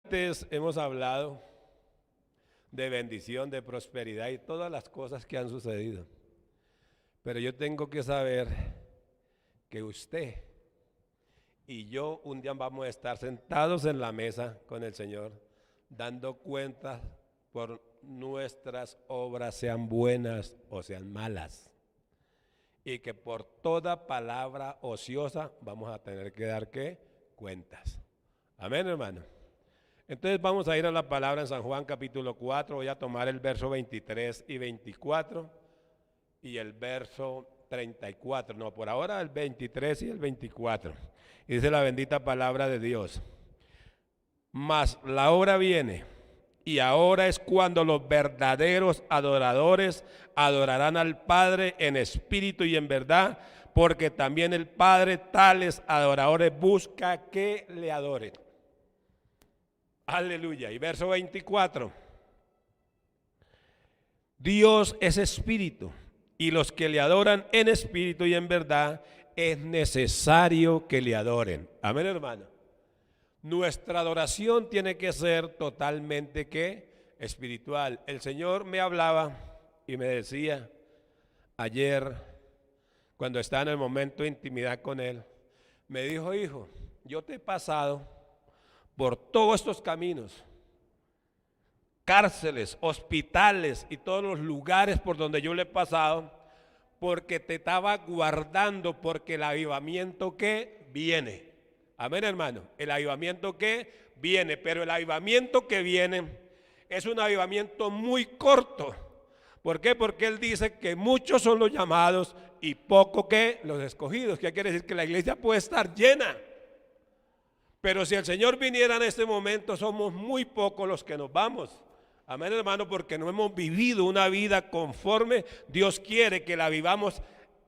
Antes hemos hablado de bendición, de prosperidad y todas las cosas que han sucedido. Pero yo tengo que saber que usted y yo un día vamos a estar sentados en la mesa con el Señor, dando cuentas por nuestras obras, sean buenas o sean malas. Y que por toda palabra ociosa vamos a tener que dar, ¿qué? Cuentas. Amén, hermano. Entonces vamos a ir a la palabra en San Juan capítulo 4, voy a tomar el verso 23 y 24 y el verso 34, no, por ahora el 23 y el 24. Y dice la bendita palabra de Dios: mas la hora viene, y ahora es cuando los verdaderos adoradores adorarán al Padre en espíritu y en verdad, porque también el Padre tales adoradores busca que le adoren. Aleluya. Y verso 24. Dios es espíritu, y los que le adoran en espíritu y en verdad es necesario que le adoren. Amén, hermano. Nuestra adoración tiene que ser totalmente, ¿qué? Espiritual. El Señor me hablaba y me decía ayer, cuando estaba en el momento de intimidad con Él, me dijo: hijo, yo te he pasado por todos estos caminos, cárceles, hospitales y todos los lugares por donde yo le he pasado, porque te estaba guardando, porque el avivamiento que viene. Amén, hermano. El avivamiento que viene, pero el avivamiento que viene es un avivamiento muy corto. ¿Por qué? Porque Él dice que muchos son los llamados y poco que los escogidos. ¿Qué quiere decir? Que la iglesia puede estar llena, pero si el Señor viniera en este momento, somos muy pocos los que nos vamos. Amén, hermano, porque no hemos vivido una vida conforme Dios quiere que la vivamos,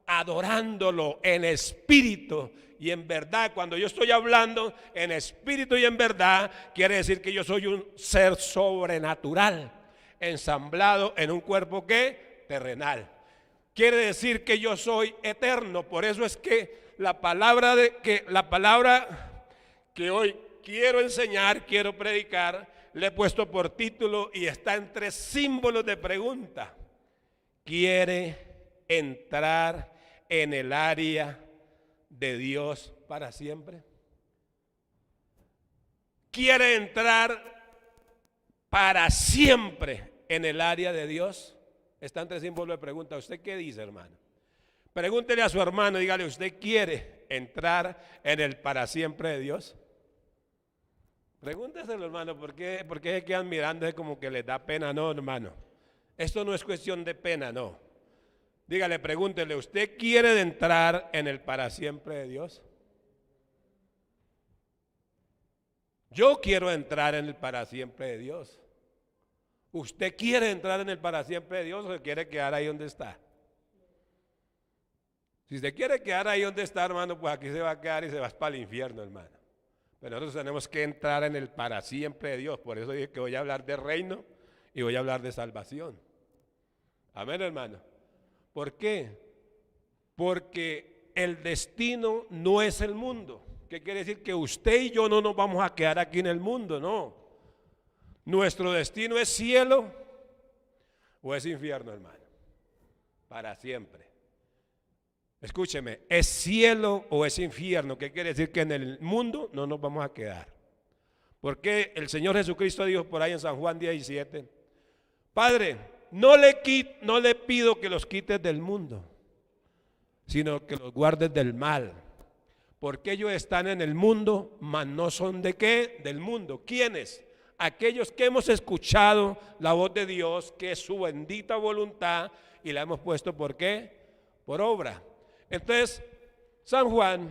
adorándolo en espíritu y en verdad. Cuando yo estoy hablando en espíritu y en verdad, quiere decir que yo soy un ser sobrenatural, ensamblado en un cuerpo que terrenal. Quiere decir que yo soy eterno. Por eso es que la palabra que hoy quiero enseñar, quiero predicar, le he puesto por título y está en 3 símbolos de pregunta. ¿Quiere entrar en el área de Dios para siempre? ¿Quiere entrar para siempre en el área de Dios? Están 3 símbolos de pregunta. ¿Usted qué dice, hermano? Pregúntele a su hermano, dígale: ¿usted quiere entrar en el para siempre de Dios? Pregúnteselo, hermano. ¿Por qué se quedan mirándose como que les da pena? No, hermano, esto no es cuestión de pena, no. Dígale, pregúntele: ¿usted quiere entrar en el para siempre de Dios? Yo quiero entrar en el para siempre de Dios. ¿Usted quiere entrar en el para siempre de Dios o se quiere quedar ahí donde está? Si usted quiere quedar ahí donde está, hermano, pues aquí se va a quedar y se va para el infierno, hermano. Pero nosotros tenemos que entrar en el para siempre de Dios. Por eso dije que voy a hablar de reino y voy a hablar de salvación. Amén, hermano. ¿Por qué? Porque el destino no es el mundo. ¿Qué quiere decir? Que usted y yo no nos vamos a quedar aquí en el mundo, no. Nuestro destino es cielo o es infierno, hermano. Para siempre. Escúcheme, ¿es cielo o es infierno? ¿Qué quiere decir? Que en el mundo no nos vamos a quedar. Porque el Señor Jesucristo dijo por ahí en San Juan 17: Padre, no le pido que los quites del mundo, sino que los guardes del mal. Porque ellos están en el mundo, mas no son ¿de qué? Del mundo. ¿Quiénes? Aquellos que hemos escuchado la voz de Dios, que es su bendita voluntad, y la hemos puesto ¿por qué? Por obra. Entonces, San Juan,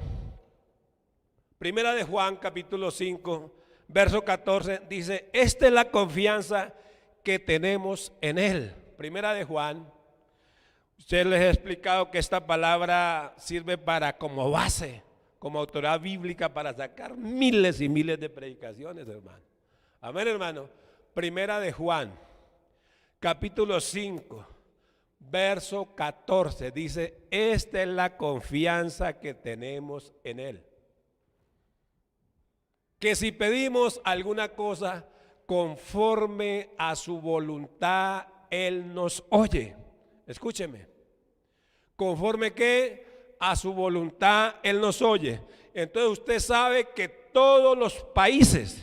primera de Juan, capítulo 5, verso 14, dice: esta es la confianza que tenemos en Él. Primera de Juan. Usted les he explicado que esta palabra sirve para como base, como autoridad bíblica para sacar miles y miles de predicaciones, hermano. Amén, hermano. Primera de Juan, capítulo 5. Verso 14 dice: esta es la confianza que tenemos en Él. que si pedimos alguna cosa conforme a su voluntad, Él nos oye. Escúcheme. Conforme que a su voluntad Él nos oye. Entonces usted sabe que todos los países,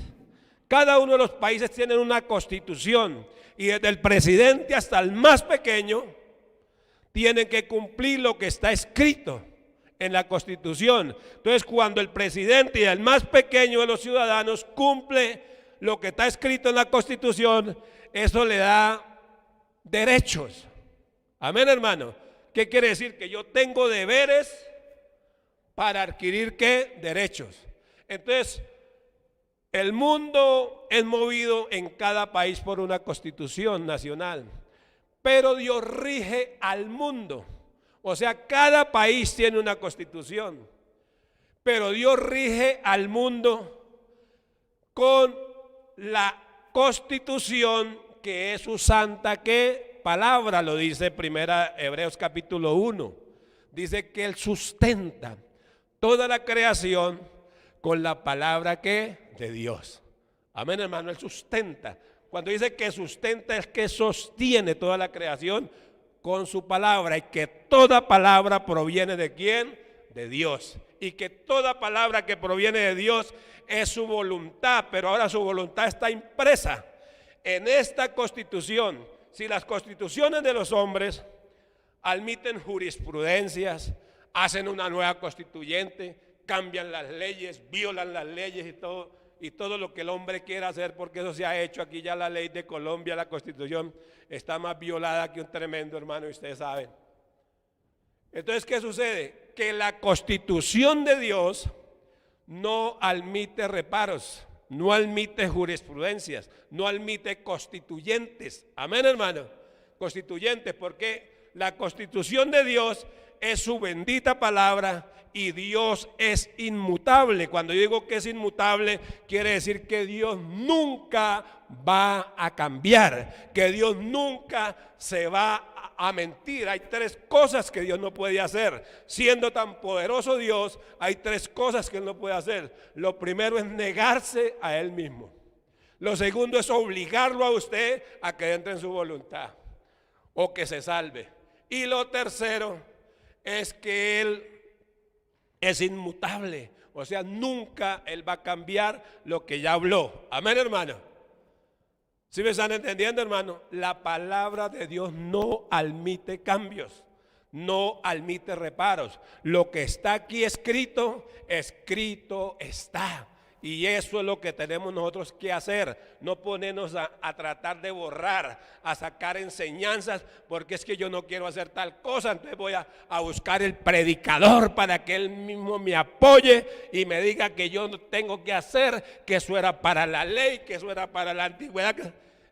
cada uno de los países tienen una constitución, y desde el presidente hasta el más pequeño tienen que cumplir lo que está escrito en la Constitución. Entonces, cuando el presidente y el más pequeño de los ciudadanos cumple lo que está escrito en la Constitución, eso le da derechos. Amén, hermano. ¿Qué quiere decir? Que yo tengo deberes para adquirir ¿qué? Derechos. Entonces, el mundo es movido en cada país por una Constitución nacional, pero Dios rige al mundo. O sea, cada país tiene una constitución, pero Dios rige al mundo con la constitución que es su santa ¿qué? Palabra, lo dice primera Hebreos capítulo 1. Dice que Él sustenta toda la creación con la palabra ¿qué? De Dios. Amén, hermano, Él sustenta. Cuando dice que sustenta es que sostiene toda la creación con su palabra, y que toda palabra proviene ¿de quién? De Dios. Y que toda palabra que proviene de Dios es su voluntad, pero ahora su voluntad está impresa en esta constitución. Si las constituciones de los hombres admiten jurisprudencias, hacen una nueva constituyente, cambian las leyes, violan las leyes y todo lo que el hombre quiera hacer, porque eso se ha hecho. Aquí ya la ley de Colombia, la Constitución, está más violada que un tremendo, hermano, y ustedes saben. Entonces, ¿qué sucede? Que la Constitución de Dios no admite reparos, no admite jurisprudencias, no admite constituyentes. Amén, hermano. Constituyentes, porque la Constitución de Dios es su bendita palabra. Y Dios es inmutable. Cuando yo digo que es inmutable, quiere decir que Dios nunca va a cambiar, que Dios nunca se va a mentir. Hay tres cosas que Dios no puede hacer. Siendo tan poderoso Dios, hay tres cosas que Él no puede hacer. Lo primero es negarse a Él mismo. Lo segundo es obligarlo a usted a que entre en su voluntad o que se salve. Y lo tercero es que Él es inmutable, o sea, nunca Él va a cambiar lo que ya habló. Amén, hermano. ¿Sí me están entendiendo, hermano? La palabra de Dios no admite cambios, no admite reparos. Lo que está aquí escrito, escrito está. Y eso es lo que tenemos nosotros que hacer, no ponernos a tratar de borrar, a sacar enseñanzas, porque es que yo no quiero hacer tal cosa, entonces voy a buscar el predicador para que él mismo me apoye y me diga que yo no tengo que hacer, que eso era para la ley, que eso era para la antigüedad.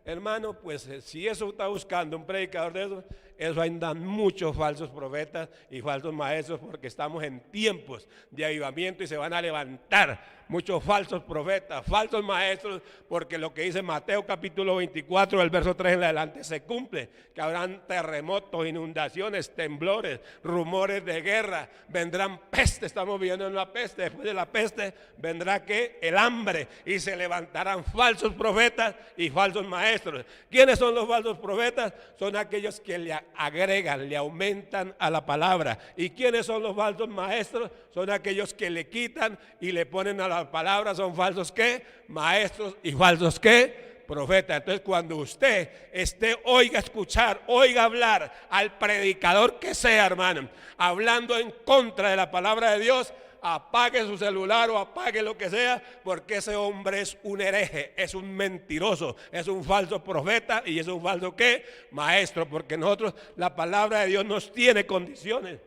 Hermano, pues si eso está buscando un predicador de eso andan muchos falsos profetas y falsos maestros, porque estamos en tiempos de avivamiento y se van a levantar muchos falsos profetas, falsos maestros, porque lo que dice Mateo capítulo 24, el verso 3 en adelante se cumple, que habrán terremotos, inundaciones, temblores, rumores de guerra, vendrán peste, estamos viviendo en la peste, después de la peste vendrá ¿qué? El hambre, y se levantarán falsos profetas y falsos maestros. ¿Quiénes son los falsos profetas? Son aquellos que le agregan, le aumentan a la palabra. ¿Y quiénes son los falsos maestros? Son aquellos que le quitan y le ponen a la palabra. Son falsos ¿qué? Maestros y falsos ¿qué? Profetas. Entonces, cuando usted oiga escuchar, oiga hablar al predicador que sea, hermano, hablando en contra de la palabra de Dios, apague su celular o apague lo que sea, porque ese hombre es un hereje, es un mentiroso, es un falso profeta y es un falso ¿qué? Maestro, porque nosotros, la palabra de Dios nos tiene condiciones.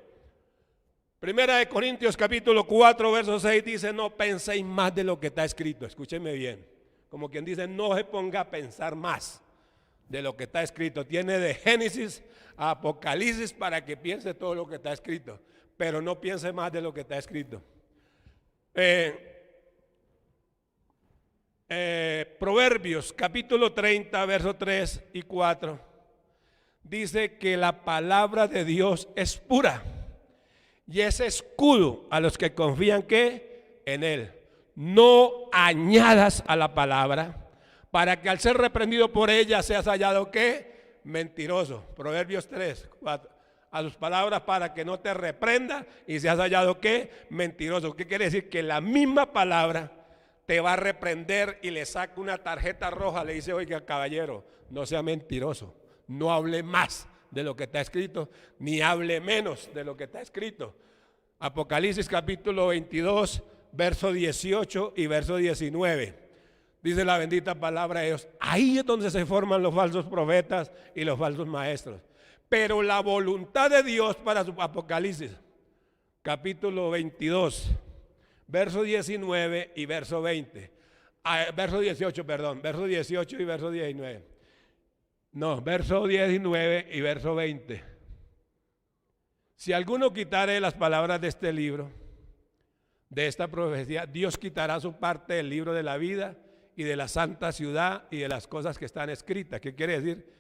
Primera de Corintios capítulo 4 verso 6 dice: no penséis más de lo que está escrito. Escúchenme bien, como quien dice, no se ponga a pensar más de lo que está escrito. Tiene de Génesis a Apocalipsis para que piense todo lo que está escrito, pero no piense más de lo que está escrito. Proverbios capítulo 30 versos 3 y 4 dice que la palabra de Dios es pura y es escudo a los que confían ¿qué? En Él. no añadas a la palabra, para que al ser reprendido por ella seas hallado ¿qué? Mentiroso. Proverbios 3, 4. A sus palabras para que no te reprenda y seas hallado ¿qué? Mentiroso. ¿Qué quiere decir? Que la misma palabra te va a reprender y le saca una tarjeta roja, le dice, oiga caballero, no sea mentiroso, no hable más de lo que está escrito, ni hable menos de lo que está escrito. Apocalipsis capítulo 22, verso 18 y verso 19. Dice la bendita palabra de Dios, ahí es donde se forman los falsos profetas y los falsos maestros. Pero la voluntad de Dios para su Apocalipsis, capítulo 22, verso 19 y verso 20. Verso 18, perdón, verso 18 y verso 19. No, verso 19 y verso 20. Si alguno quitare las palabras de este libro, de esta profecía, Dios quitará su parte del libro de la vida y de la santa ciudad y de las cosas que están escritas. ¿Qué quiere decir?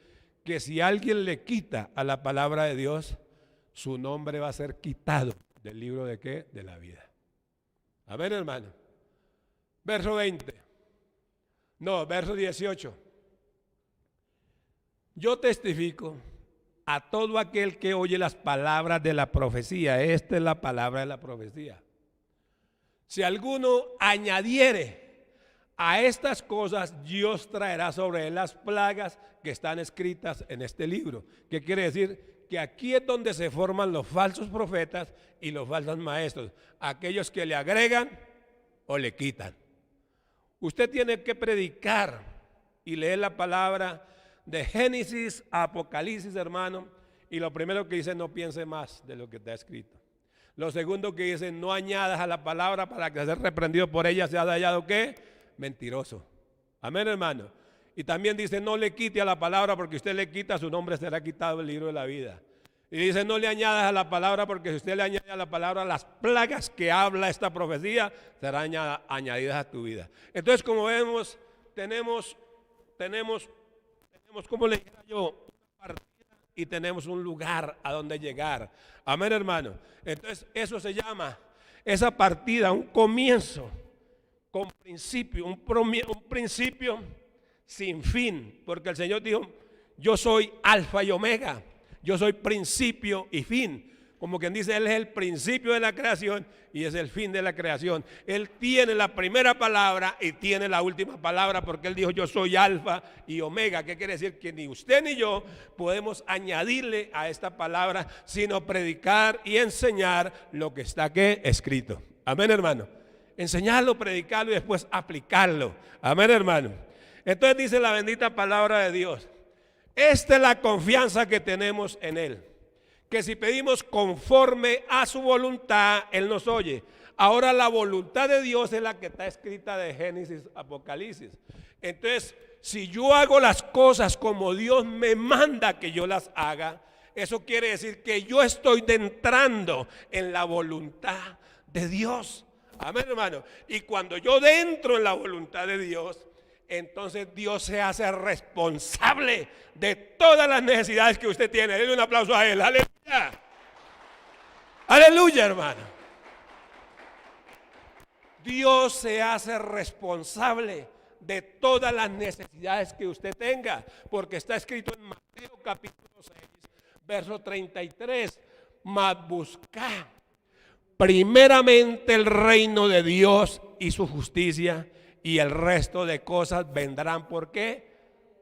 Que si alguien le quita a la palabra de Dios, su nombre va a ser quitado del libro de ¿qué? De la vida. A ver, hermano. Verso 20. No, verso 18. Yo testifico a todo aquel que oye las palabras de la profecía. Esta es la palabra de la profecía. Si alguno añadiere a estas cosas, Dios traerá sobre él las plagas que están escritas en este libro. ¿Qué quiere decir? Que aquí es donde se forman los falsos profetas y los falsos maestros. Aquellos que le agregan o le quitan. Usted tiene que predicar y leer la palabra de Génesis a Apocalipsis, hermano. Y lo primero que dice, no piense más de lo que está escrito. Lo segundo que dice, no añadas a la palabra para que ser reprendido por ella sea hallado ¿qué? Mentiroso. Amén, hermano. Y también dice, no le quite a la palabra, porque usted le quita, su nombre será quitado del libro de la vida. Y dice, no le añadas a la palabra, porque si usted le añade a la palabra, las plagas que habla esta profecía serán añadidas a tu vida. Entonces, como vemos, tenemos como le dijera yo, una partida y tenemos un lugar a donde llegar. Amén, hermano. Entonces, eso se llama, esa partida, un comienzo con principio, un principio sin fin, porque el Señor dijo, yo soy alfa y omega, yo soy principio y fin. Como quien dice, Él es el principio de la creación y es el fin de la creación. Él tiene la primera palabra y tiene la última palabra, porque Él dijo, yo soy alfa y omega. ¿Qué quiere decir? Que ni usted ni yo podemos añadirle a esta palabra, sino predicar y enseñar lo que está aquí escrito. Amén, hermano. Enseñarlo, predicarlo y después aplicarlo. Amén, hermano. Entonces dice la bendita palabra de Dios, esta es la confianza que tenemos en Él, que si pedimos conforme a su voluntad, Él nos oye. Ahora la voluntad de Dios es la que está escrita de Génesis, Apocalipsis. Entonces, si yo hago las cosas como Dios me manda que yo las haga, eso quiere decir que yo estoy entrando en la voluntad de Dios. Amén, hermano. Y cuando yo entro en la voluntad de Dios, entonces Dios se hace responsable de todas las necesidades que usted tiene. Denle un aplauso a Él. Aleluya. Aleluya, hermano. Dios se hace responsable de todas las necesidades que usted tenga, porque está escrito en Mateo capítulo 6, verso 33. Mas buscad primeramente el reino de Dios y su justicia, y el resto de cosas vendrán. ¿Por qué?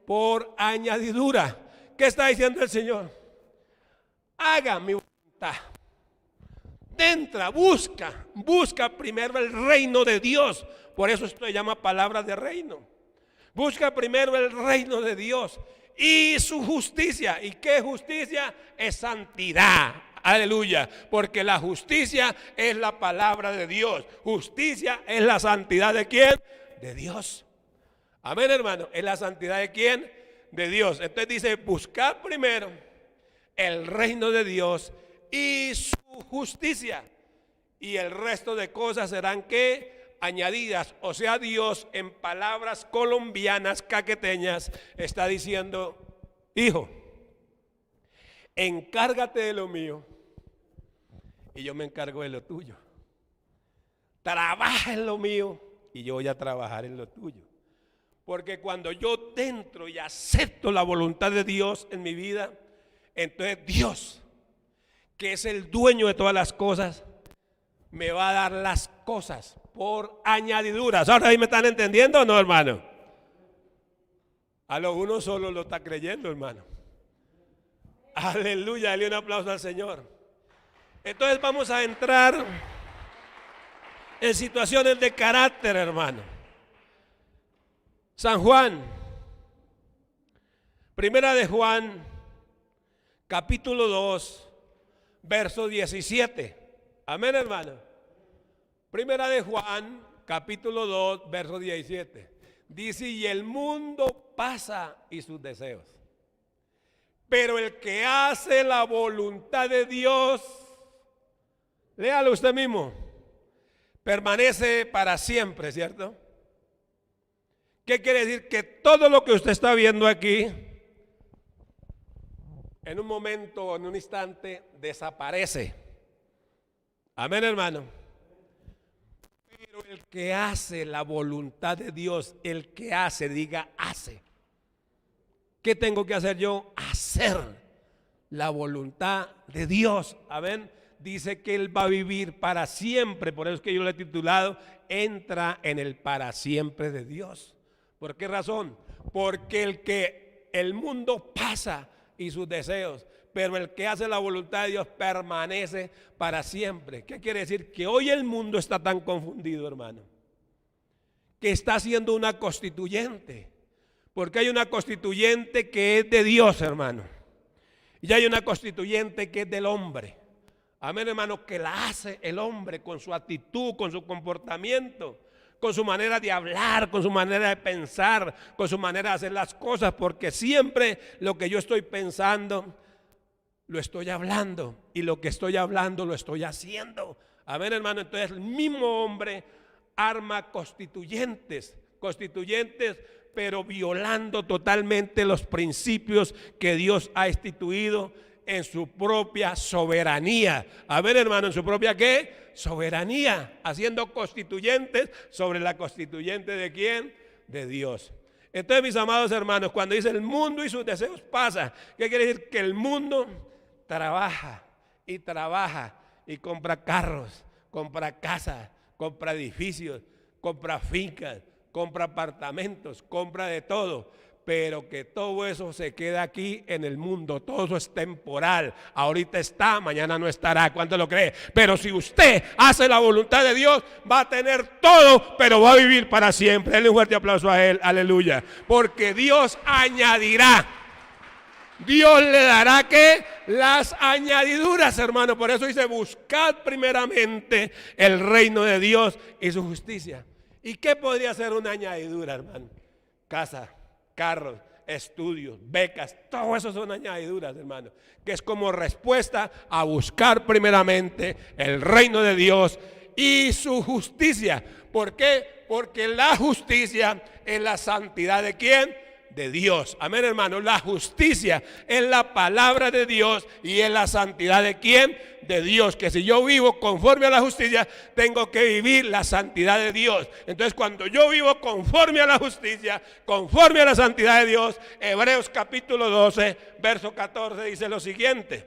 Por añadidura. ¿Qué está diciendo el Señor? Haga mi voluntad. Entra, busca primero el reino de Dios. Por eso esto se llama palabra de reino. Busca primero el reino de Dios y su justicia. ¿Y qué justicia? Es santidad. Aleluya, porque la justicia es la palabra de Dios. Justicia es la santidad ¿de quién? De Dios. Amén, hermano. ¿Es la santidad de quién? De Dios. Entonces dice, buscar primero el reino de Dios y su justicia, y el resto de cosas serán ¿qué? Añadidas. O sea, Dios en palabras colombianas, caqueteñas, está diciendo, hijo, encárgate de lo mío y yo me encargo de lo tuyo. Trabaja en lo mío y yo voy a trabajar en lo tuyo. Porque cuando yo dentro y acepto la voluntad de Dios en mi vida, entonces Dios, que es el dueño de todas las cosas, me va a dar las cosas por añadiduras. ¿Ahora ahí me están entendiendo o no, hermano? A lo uno solo lo está creyendo, hermano. Aleluya, dale un aplauso al Señor. Entonces vamos a entrar en situaciones de carácter, hermano. San Juan, primera de Juan, capítulo 2, verso 17. Amén, hermano. Primera de Juan, capítulo 2, verso 17. Dice, y el mundo pasa y sus deseos, pero el que hace la voluntad de Dios, léalo usted mismo, permanece para siempre, ¿cierto? ¿Qué quiere decir? Que todo lo que usted está viendo aquí, en un momento, en un instante, desaparece. Amén, hermano. Pero el que hace la voluntad de Dios, el que hace, diga hace. ¿Qué tengo que hacer yo? Hacer la voluntad de Dios. Amén. Dice que Él va a vivir para siempre. Por eso es que yo le he titulado, entra en el para siempre de Dios. ¿Por qué razón? Porque el mundo pasa y sus deseos, pero el que hace la voluntad de Dios permanece para siempre. ¿Qué quiere decir? Que hoy el mundo está tan confundido, hermano, que está haciendo una constituyente. Porque hay una constituyente que es de Dios, hermano, y hay una constituyente que es del hombre. Amén, hermano, que la hace el hombre con su actitud, con su comportamiento, con su manera de hablar, con su manera de pensar, con su manera de hacer las cosas, porque siempre lo que yo estoy pensando, lo estoy hablando, y lo que estoy hablando, lo estoy haciendo. Amén, hermano. Entonces el mismo hombre arma constituyentes, pero violando totalmente los principios que Dios ha instituido en su propia soberanía. A ver, hermano, en su propia ¿qué? Soberanía, haciendo constituyentes sobre la constituyente ¿de quién? De Dios. Entonces, mis amados hermanos, cuando dice el mundo y sus deseos pasa, ¿qué quiere decir? Que el mundo trabaja y compra carros, compra casas, compra edificios, compra fincas, compra apartamentos, compra de todo. Pero que todo eso se queda aquí en el mundo, todo eso es temporal. Ahorita está, mañana no estará. ¿Cuánto lo cree? Pero si usted hace la voluntad de Dios, va a tener todo, pero va a vivir para siempre. Denle un fuerte aplauso a Él, aleluya. Porque Dios añadirá, Dios le dará ¿qué? Las añadiduras, hermano. Por eso dice, buscad primeramente el reino de Dios y su justicia. ¿Y qué podría ser una añadidura, hermano? Casa, carros, estudios, becas, todo eso son añadiduras, hermano, que es como respuesta a buscar primeramente el reino de Dios y su justicia. ¿Por qué? Porque la justicia es la santidad ¿de quién? De Dios. Amén, hermano. La justicia es la palabra de Dios y es la santidad ¿de quién? De Dios. Que si yo vivo conforme a la justicia, tengo que vivir la santidad de Dios. Entonces, cuando yo vivo conforme a la justicia, conforme a la santidad de Dios, Hebreos capítulo 12, verso 14 dice lo siguiente.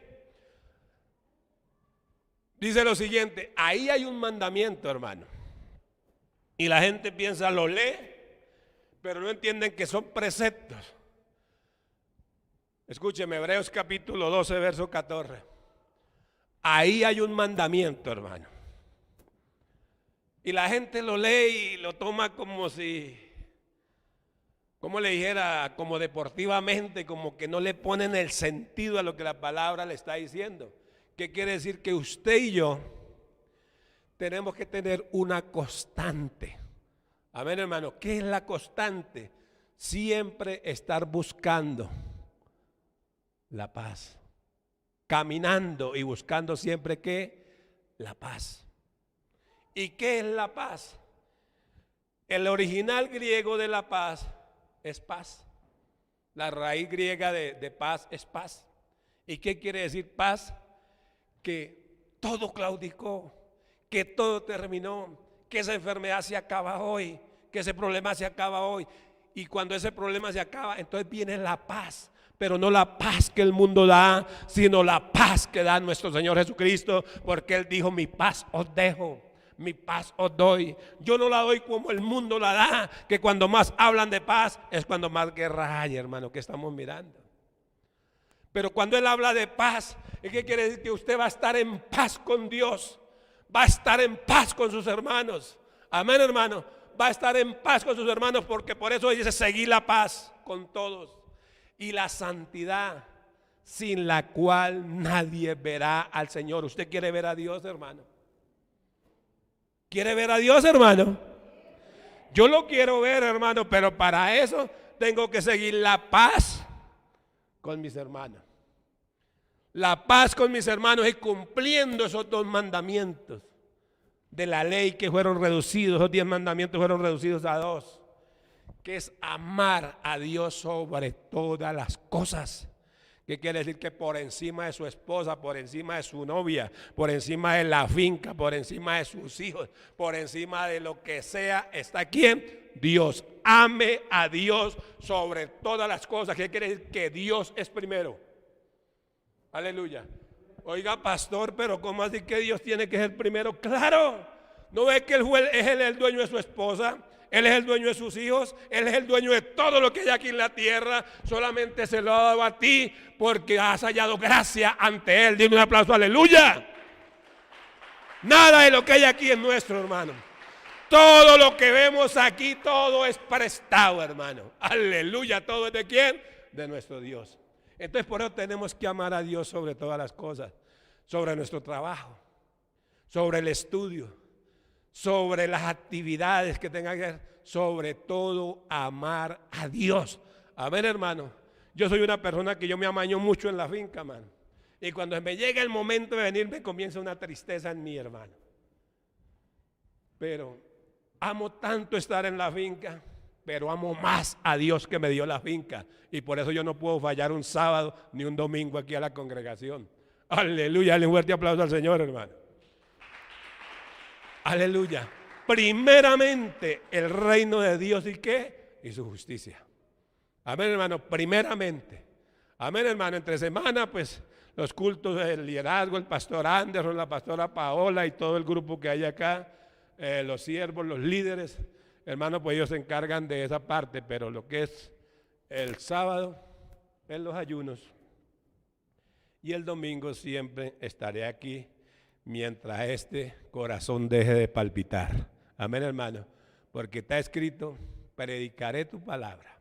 Dice lo siguiente, ahí hay un mandamiento, hermano. Y la gente piensa, lo lee, pero no entienden que son preceptos. Escúcheme, Hebreos capítulo 12, verso 14. Ahí hay un mandamiento, hermano. Y la gente lo lee y lo toma como si, como le dijera, como deportivamente, como que no le ponen el sentido a lo que la palabra le está diciendo. ¿Qué quiere decir? Que usted y yo tenemos que tener una constante. Amén, hermano. ¿Qué es la constante? Siempre estar buscando la paz. Caminando y buscando siempre ¿qué? La paz. ¿Y qué es la paz? El original griego de la paz es paz. La raíz griega de paz es paz. ¿Y qué quiere decir paz? Que todo claudicó, que todo terminó, que esa enfermedad se acaba hoy, que ese problema se acaba hoy. Y cuando ese problema se acaba, entonces viene la paz. Pero no la paz que el mundo da, sino la paz que da nuestro Señor Jesucristo, porque Él dijo: mi paz os dejo, mi paz os doy. Yo no la doy como el mundo la da, que cuando más hablan de paz es cuando más guerra hay, hermano, que estamos mirando. Pero cuando Él habla de paz, ¿qué quiere decir? Que usted va a estar en paz con Dios, va a estar en paz con sus hermanos. Amén, hermano. Va a estar en paz con sus hermanos, porque por eso dice: seguir la paz con todos. Y la santidad, sin la cual nadie verá al Señor. ¿Usted quiere ver a Dios, hermano? ¿Quiere ver a Dios, hermano? Yo lo quiero ver, hermano, pero para eso tengo que seguir la paz con mis hermanos. La paz con mis hermanos y cumpliendo esos 2 mandamientos de la ley que fueron reducidos. Esos 10 mandamientos fueron reducidos a 2. Que es amar a Dios sobre todas las cosas. ¿Qué quiere decir? Que por encima de su esposa, por encima de su novia, por encima de la finca, por encima de sus hijos, por encima de lo que sea, está ¿quién? Dios. Ame a Dios sobre todas las cosas. ¿Qué quiere decir? Que Dios es primero. Aleluya. Oiga, pastor, pero ¿cómo así que Dios tiene que ser primero? Claro. ¿No ve que Él es el dueño de su esposa? Él es el dueño de sus hijos, Él es el dueño de todo lo que hay aquí en la tierra. Solamente se lo ha dado a ti porque has hallado gracia ante Él. Dime un aplauso, aleluya. Nada de lo que hay aquí es nuestro, hermano. Todo lo que vemos aquí, todo es prestado, hermano. Aleluya, todo es de quién? De nuestro Dios. Entonces por eso tenemos que amar a Dios sobre todas las cosas. Sobre nuestro trabajo, sobre el estudio, sobre las actividades que tengan que ver, sobre todo amar a Dios. Amén, hermano. Yo soy una persona que yo me amaño mucho en la finca, hermano. Y cuando me llega el momento de venir, me comienza una tristeza en mi hermano. Pero amo tanto estar en la finca, pero amo más a Dios que me dio la finca. Y por eso yo no puedo fallar un sábado ni un domingo aquí a la congregación. Aleluya, dale un fuerte aplauso al Señor, hermano. Aleluya. Primeramente el reino de Dios y qué, y su justicia. Amén, hermano, primeramente. Amén, hermano. Entre semana pues los cultos del liderazgo, el pastor Anderson, la pastora Paola y todo el grupo que hay acá, los siervos, los líderes, hermano, pues ellos se encargan de esa parte. Pero lo que es el sábado en los ayunos y el domingo siempre estaré aquí mientras este corazón deje de palpitar. Amén, hermano. Porque está escrito: predicaré tu palabra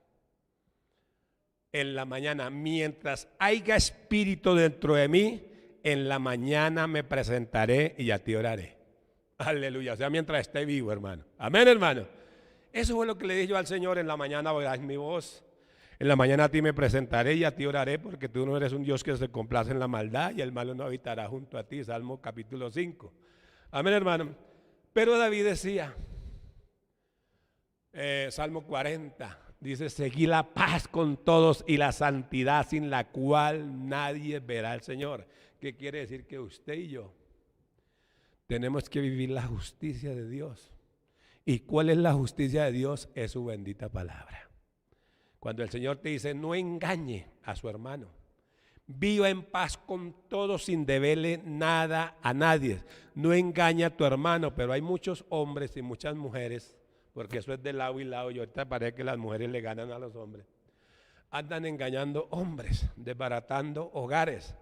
en la mañana. Mientras haya espíritu dentro de mí, en la mañana me presentaré y a ti oraré. Aleluya. O sea, mientras esté vivo, hermano. Amén, hermano. Eso fue lo que le dije yo al Señor: en la mañana oirás mi voz. En la mañana a ti me presentaré y a ti oraré, porque tú no eres un Dios que se complace en la maldad y el malo no habitará junto a ti. Salmo capítulo 5. Amén, hermano. Pero David decía, Salmo 40, dice: seguí la paz con todos y la santidad, sin la cual nadie verá al Señor. ¿Qué quiere decir? Que usted y yo tenemos que vivir la justicia de Dios. ¿Y cuál es la justicia de Dios? Es su bendita palabra. Cuando el Señor te dice: no engañe a su hermano, viva en paz con todos sin deberle nada a nadie. No engañe a tu hermano. Pero hay muchos hombres y muchas mujeres, porque eso es de lado y lado, y ahorita parece que las mujeres le ganan a los hombres, andan engañando hombres, desbaratando hogares.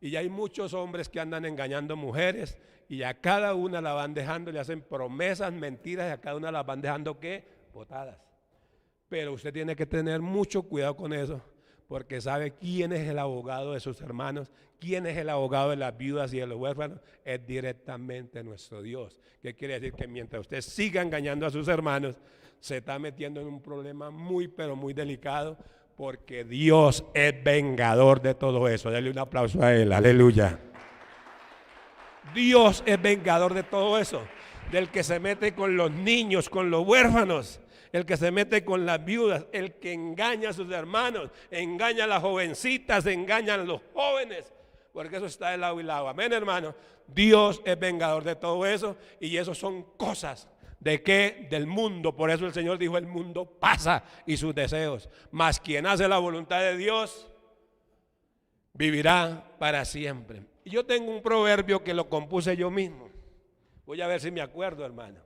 Y hay muchos hombres que andan engañando mujeres, y a cada una la van dejando, le hacen promesas, mentiras, y a cada una la van dejando ¿qué? Botadas. Pero usted tiene que tener mucho cuidado con eso, porque sabe quién es el abogado de sus hermanos, quién es el abogado de las viudas y de los huérfanos. Es directamente nuestro Dios. ¿Qué quiere decir? Que mientras usted siga engañando a sus hermanos, se está metiendo en un problema muy, pero muy delicado, porque Dios es vengador de todo eso. Denle un aplauso a Él, aleluya. Dios es vengador de todo eso, del que se mete con los niños, con los huérfanos, el que se mete con las viudas, el que engaña a sus hermanos, engaña a las jovencitas, engaña a los jóvenes, porque eso está de lado y lado. Amén, hermano. Dios es vengador de todo eso, y eso son cosas ¿De qué? Del mundo. Por eso el Señor dijo, el mundo pasa y sus deseos. Mas quien hace la voluntad de Dios vivirá para siempre. Y yo tengo un proverbio que lo compuse yo mismo. Voy a ver si me acuerdo, hermano.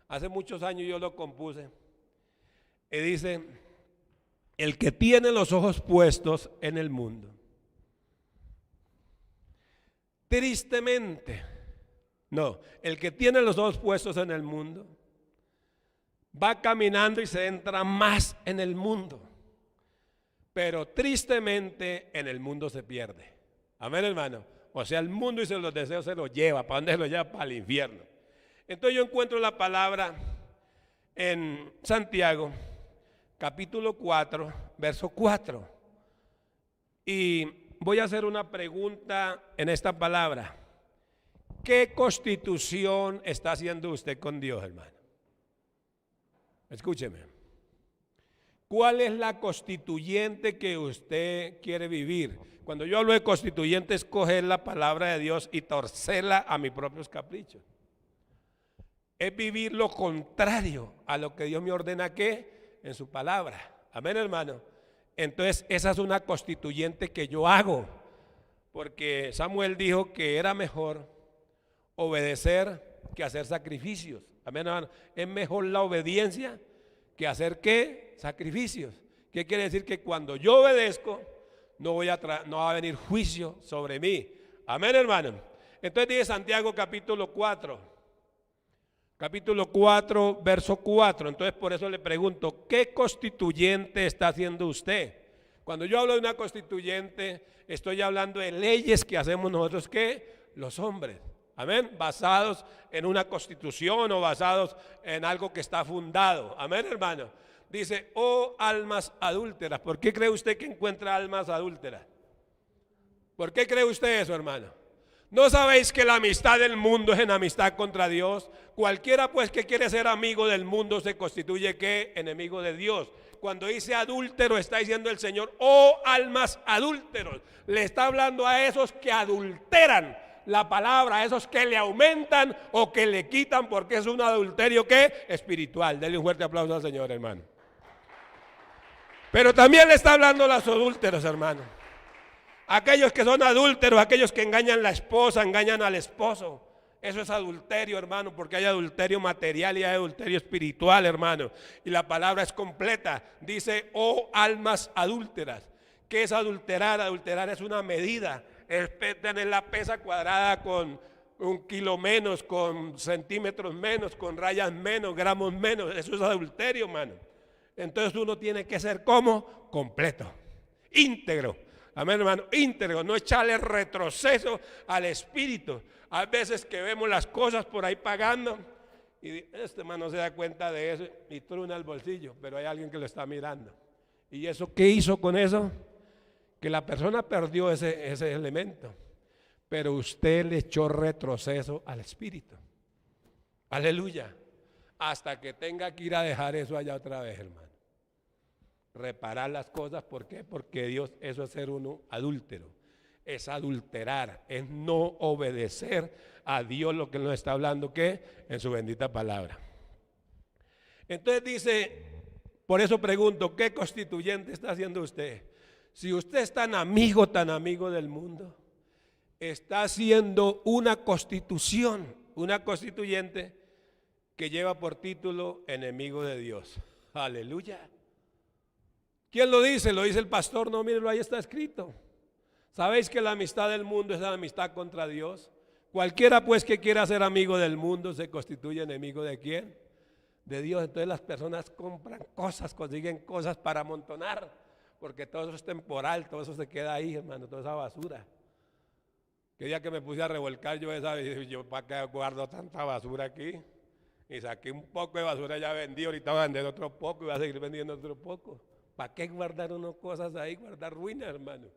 Hace muchos años yo lo compuse. Y dice, el que tiene los ojos puestos en el mundo, tristemente, no, el que tiene los ojos puestos en el mundo, va caminando y se entra más en el mundo, pero tristemente en el mundo se pierde. Amén, hermano. O sea, el mundo y los deseos se los lleva. ¿Para dónde se los lleva? Para el infierno. Entonces yo encuentro la palabra en Santiago, capítulo 4, verso 4. Y voy a hacer una pregunta en esta palabra. ¿Qué constitución está haciendo usted con Dios, hermano? Escúcheme. ¿Cuál es la constituyente que usted quiere vivir? Cuando yo hablo de constituyente es coger la palabra de Dios y torcerla a mis propios caprichos. Es vivir lo contrario a lo que Dios me ordena que en su palabra. Amén, hermano. Entonces esa es una constituyente que yo hago, porque Samuel dijo que era mejor obedecer que hacer sacrificios. Amén, hermano. Es mejor la obediencia que hacer ¿qué? Sacrificios. ¿Qué quiere decir? Que cuando yo obedezco no va a venir juicio sobre mí. Amén, hermano. Entonces dice Santiago capítulo 4, verso 4. Entonces por eso le pregunto, ¿qué constituyente está haciendo usted? Cuando yo hablo de una constituyente, estoy hablando de leyes que hacemos nosotros, ¿qué? Los hombres. Amén, basados en una constitución o basados en algo que está fundado. Amén, hermano. Dice, oh almas adúlteras. ¿Por qué cree usted que encuentra almas adúlteras? ¿Por qué cree usted eso, hermano? ¿No sabéis que la amistad del mundo es en amistad contra Dios? Cualquiera pues que quiere ser amigo del mundo se constituye ¿qué? Enemigo de Dios. Cuando dice adúltero está diciendo el Señor, oh almas adúlteros. Le está hablando a esos que adulteran la palabra, a esos que le aumentan o que le quitan, porque es un adulterio ¿qué? Espiritual. Denle un fuerte aplauso al Señor, hermano. Pero también le está hablando a los adúlteros, hermano. Aquellos que son adúlteros, aquellos que engañan a la esposa, engañan al esposo. Eso es adulterio, hermano, porque hay adulterio material y hay adulterio espiritual, hermano. Y la palabra es completa. Dice, oh almas adúlteras. ¿Qué es adulterar? Adulterar es una medida. Es tener la pesa cuadrada con 1 kilo menos, con centímetros menos, con rayas menos, gramos menos. Eso es adulterio, hermano. Entonces uno tiene que ser como completo, íntegro. Amén, hermano, íntegro, no echarle retroceso al espíritu. Hay veces que vemos las cosas por ahí pagando y este hermano se da cuenta de eso y truna el bolsillo, pero hay alguien que lo está mirando. ¿Y eso qué hizo con eso? Que la persona perdió ese elemento, pero usted le echó retroceso al espíritu. Aleluya. Hasta que tenga que ir a dejar eso allá otra vez, hermano. Reparar las cosas, ¿por qué? Porque Dios, eso es ser uno adúltero, es adulterar, es no obedecer a Dios lo que nos está hablando, ¿qué? En su bendita palabra. Entonces dice, por eso pregunto, ¿qué constituyente está haciendo usted? Si usted es tan amigo del mundo, está haciendo una constitución, una constituyente que lleva por título enemigo de Dios. Aleluya. ¿Quién lo dice? ¿Lo dice el pastor? No, mírenlo, ahí está escrito. ¿Sabéis que la amistad del mundo es la amistad contra Dios? Cualquiera pues que quiera ser amigo del mundo se constituye enemigo ¿de quién? De Dios. Entonces las personas compran cosas, consiguen cosas para amontonar, porque todo eso es temporal, todo eso se queda ahí, hermano, toda esa basura. Que día que me puse a revolcar yo para qué guardo tanta basura aquí, y saqué un poco de basura, ya vendí, ahorita voy a vender otro poco y voy a seguir vendiendo otro poco. ¿Para qué guardar unas cosas ahí? Guardar ruinas, hermano.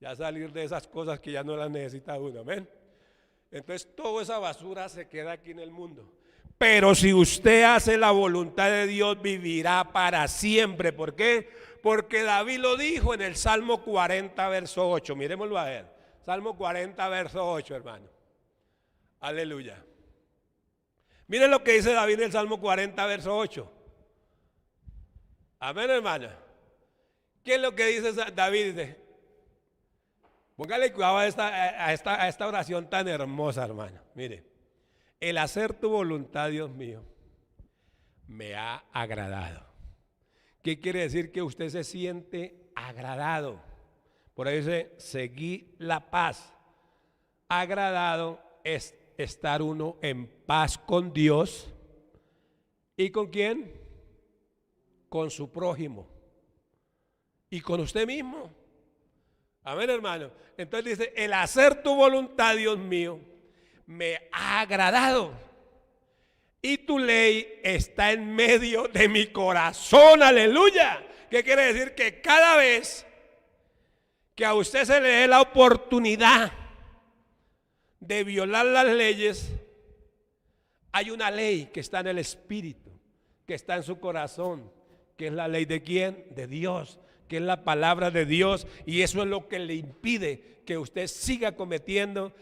Ya salir de esas cosas que ya no las necesita uno, amén. Entonces toda esa basura se queda aquí en el mundo. Pero si usted hace la voluntad de Dios, vivirá para siempre. ¿Por qué? Porque David lo dijo en el Salmo 40, verso 8. Miremoslo a ver. Salmo 40, verso 8, hermano. Aleluya. Miren lo que dice David en el Salmo 40, verso 8. Amén, hermano. ¿Qué es lo que dice David? Dice, póngale cuidado a esta oración tan hermosa, hermano. Mire, el hacer tu voluntad, Dios mío, me ha agradado. ¿Qué quiere decir? Que usted se siente agradado. Por eso dice, seguí la paz. Agradado es estar uno en paz con Dios. ¿Y con quién? Con su prójimo. Y con usted mismo. Amén, hermano. Entonces dice, el hacer tu voluntad, Dios mío, me ha agradado. Y tu ley está en medio de mi corazón, aleluya. ¿Qué quiere decir? Que cada vez que a usted se le dé la oportunidad de violar las leyes, hay una ley que está en el espíritu, que está en su corazón, que es la ley de ¿quién? De Dios, que es la palabra de Dios, y eso es lo que le impide que usted siga cometiendo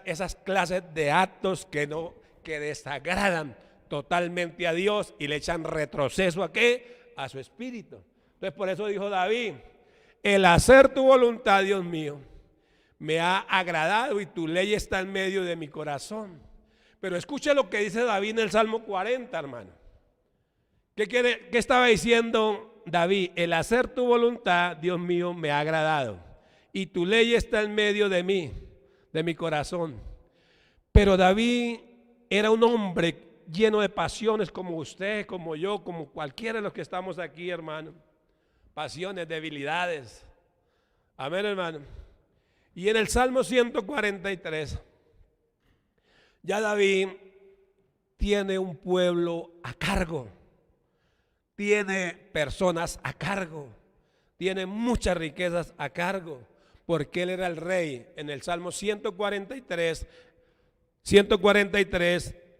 esas clases de actos que desagradan totalmente a Dios y le echan retroceso ¿a qué? A su espíritu. Entonces por eso dijo David, el hacer tu voluntad, Dios mío, me ha agradado y tu ley está en medio de mi corazón. Pero escuche lo que dice David en el Salmo 40, hermano. ¿Qué estaba diciendo David? El hacer tu voluntad, Dios mío, me ha agradado y tu ley está en medio de mí, de mi corazón. Pero David era un hombre lleno de pasiones como usted, como yo, como cualquiera de los que estamos aquí, hermano. Pasiones, debilidades. Amén, hermano. Y en el Salmo 143, ya David tiene un pueblo a cargo, tiene personas a cargo, tiene muchas riquezas a cargo, porque él era el rey. En el Salmo 143,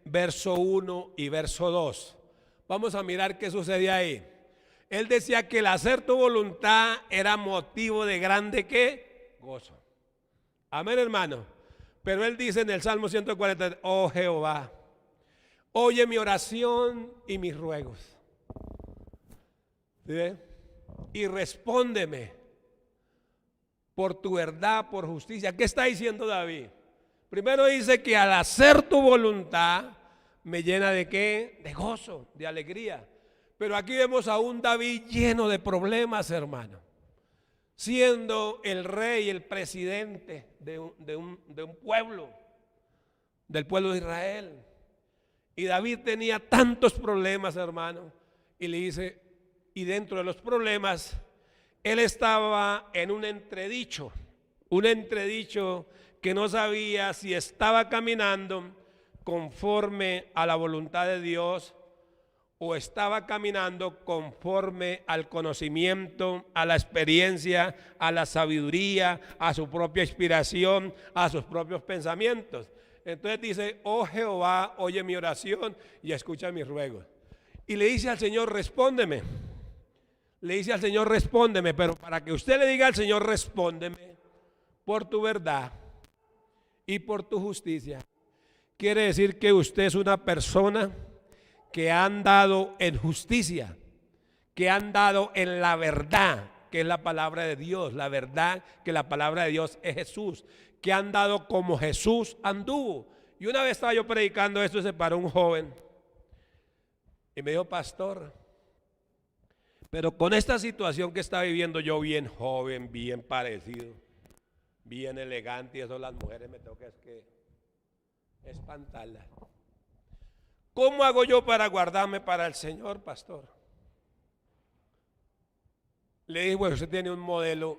verso 1 y verso 2. Vamos a mirar qué sucede ahí. Él decía que el hacer tu voluntad era motivo de grande ¿qué? Gozo. Amén, hermano. Pero él dice en el Salmo 143, oh Jehová, oye mi oración y mis ruegos. ¿Sí? Y respóndeme por tu verdad, por justicia. ¿Qué está diciendo David? Primero dice que al hacer tu voluntad me llena de ¿qué? De gozo, de alegría. Pero aquí vemos a un David lleno de problemas, hermano. Siendo el rey, el presidente de un pueblo, del pueblo de Israel. Y David tenía tantos problemas, hermano. Y le dice, y dentro de los problemas, él estaba en un entredicho que no sabía si estaba caminando conforme a la voluntad de Dios o estaba caminando conforme al conocimiento, a la experiencia, a la sabiduría, a su propia inspiración, a sus propios pensamientos. Entonces dice, oh Jehová, oye mi oración y escucha mis ruegos. Y le dice al Señor, respóndeme. Le dice al Señor, respóndeme, pero para que usted le diga al Señor, respóndeme por tu verdad y por tu justicia, quiere decir que usted es una persona que ha andado en justicia, que ha andado en la verdad, que es la palabra de Dios, la verdad que la palabra de Dios es Jesús, que ha andado como Jesús anduvo. Y una vez estaba yo predicando esto y se paró un joven y me dijo, pastor, pero con esta situación que está viviendo yo, bien joven, bien parecido, bien elegante, y eso las mujeres me toca es que espantarlas. ¿Cómo hago yo para guardarme para el Señor, pastor? Le dije, bueno, usted tiene un modelo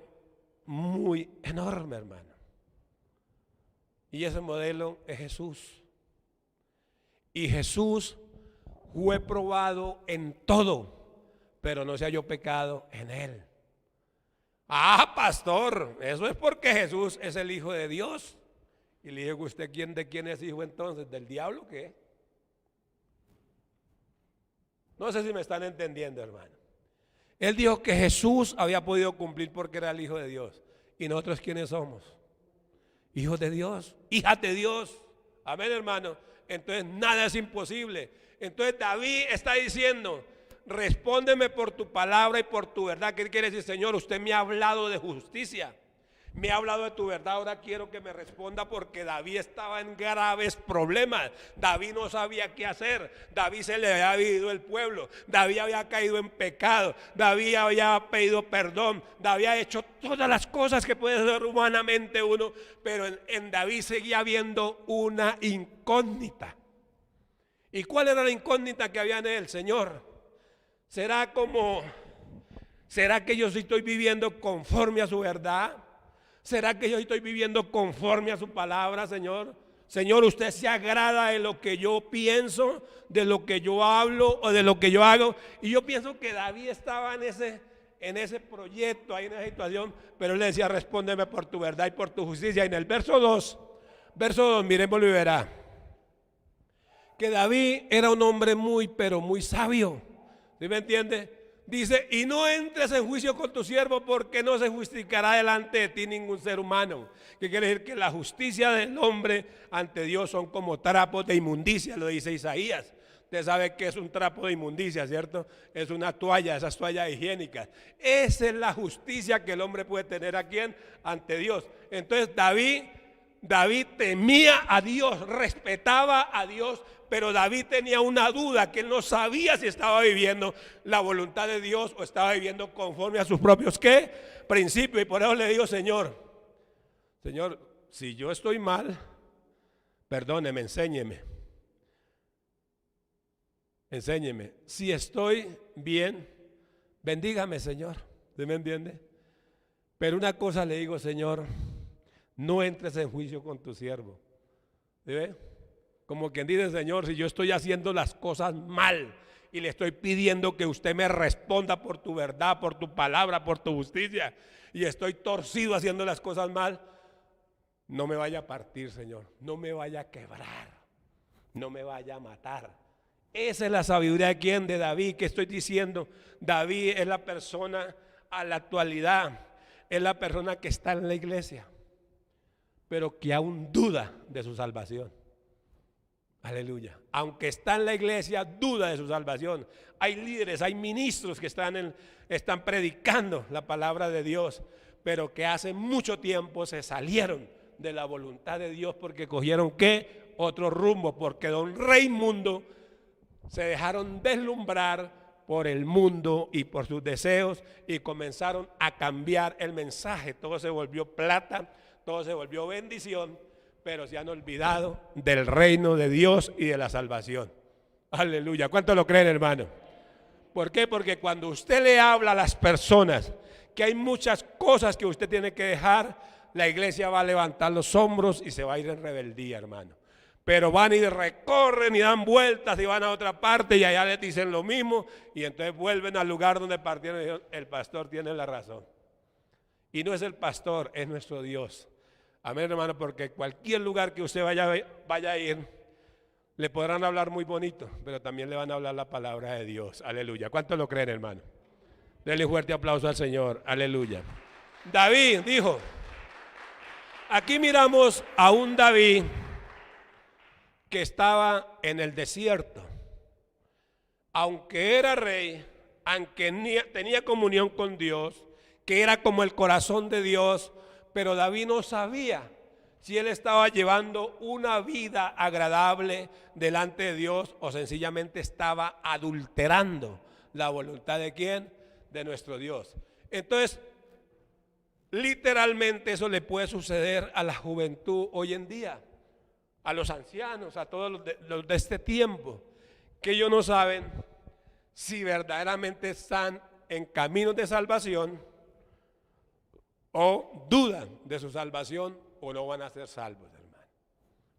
muy enorme, hermano. Y ese modelo es Jesús. Y Jesús fue probado en todo, pero no se halló pecado en él. Ah, pastor, eso es porque Jesús es el Hijo de Dios. Y le dije, ¿usted de quién es hijo entonces? ¿Del diablo o qué? No sé si me están entendiendo, hermano. Él dijo que Jesús había podido cumplir porque era el Hijo de Dios. ¿Y nosotros quiénes somos? Hijos de Dios, hijas de Dios. Amén, hermano. entonces nada es imposible. Entonces David está diciendo, respóndeme por tu palabra y por tu verdad. ¿Qué quiere decir, Señor? Usted me ha hablado de justicia, me ha hablado de tu verdad, ahora quiero que me responda, porque David estaba en graves problemas. David no sabía qué hacer. David se le había dividido el pueblo. David había caído en pecado. David había pedido perdón. David había hecho todas las cosas que puede hacer humanamente uno, pero en David seguía habiendo una incógnita. ¿Y cuál era la incógnita que había en él? Señor, ¿será que yo sí estoy viviendo conforme a su verdad? ¿Será que yo estoy viviendo conforme a su palabra, Señor? Señor, usted se agrada de lo que yo pienso, de lo que yo hablo o de lo que yo hago. Y yo pienso que David estaba en ese proyecto, ahí en esa situación, pero él le decía, respóndeme por tu verdad y por tu justicia. Y en el verso 2, miremoslo y verá, que David era un hombre muy, pero muy sabio. ¿Sí me entiende? Dice, y no entres en juicio con tu siervo, porque no se justificará delante de ti ningún ser humano. Que quiere decir que la justicia del hombre ante Dios son como trapos de inmundicia, lo dice Isaías. Usted sabe que es un trapo de inmundicia, ¿cierto? Es una toalla, esas toallas higiénicas. Esa es la justicia que el hombre puede tener aquí ante Dios. Entonces David temía a Dios, respetaba a Dios, pero David tenía una duda, que él no sabía si estaba viviendo la voluntad de Dios o estaba viviendo conforme a sus propios ¿qué? Principios. Y por eso le digo, Señor, si yo estoy mal, perdóneme, enséñeme. Si estoy bien, bendígame, Señor. ¿Sí me entiende? Pero una cosa le digo, Señor, no entres en juicio con tu siervo. ¿Sí ve? Como quien dice, Señor, si yo estoy haciendo las cosas mal y le estoy pidiendo que usted me responda por tu verdad, por tu palabra, por tu justicia, y estoy torcido haciendo las cosas mal, no me vaya a partir, Señor, no me vaya a quebrar, no me vaya a matar. Esa es la sabiduría de quién, de David, que estoy diciendo. David es la persona a la actualidad, es la persona que está en la iglesia, pero que aún duda de su salvación. Aleluya. Aunque está en la iglesia, duda de su salvación. Hay líderes, hay ministros que están predicando la palabra de Dios, pero que hace mucho tiempo se salieron de la voluntad de Dios porque cogieron ¿qué? Otro rumbo, porque don Raimundo se dejaron deslumbrar por el mundo y por sus deseos y comenzaron a cambiar el mensaje. Todo se volvió plata, todo se volvió bendición, pero se han olvidado del reino de Dios y de la salvación. Aleluya. ¿Cuánto lo creen, hermano? ¿Por qué? Porque cuando usted le habla a las personas que hay muchas cosas que usted tiene que dejar, la iglesia va a levantar los hombros y se va a ir en rebeldía, hermano. Pero van y recorren y dan vueltas y van a otra parte y allá les dicen lo mismo y entonces vuelven al lugar donde partieron y dicen, el pastor tiene la razón. Y no es el pastor, es nuestro Dios. Amén, hermano, porque cualquier lugar que usted vaya a ir, le podrán hablar muy bonito, pero también le van a hablar la palabra de Dios. Aleluya. ¿Cuántos lo creen, hermano? Denle un fuerte aplauso al Señor. Aleluya. David dijo, aquí miramos a un David que estaba en el desierto. Aunque era rey, aunque tenía comunión con Dios, que era como el corazón de Dios, pero David no sabía si él estaba llevando una vida agradable delante de Dios o sencillamente estaba adulterando la voluntad de ¿quién? De nuestro Dios. Entonces, literalmente eso le puede suceder a la juventud hoy en día, a los ancianos, a todos los de este tiempo, que ellos no saben si verdaderamente están en caminos de salvación o dudan de su salvación o no van a ser salvos, hermano.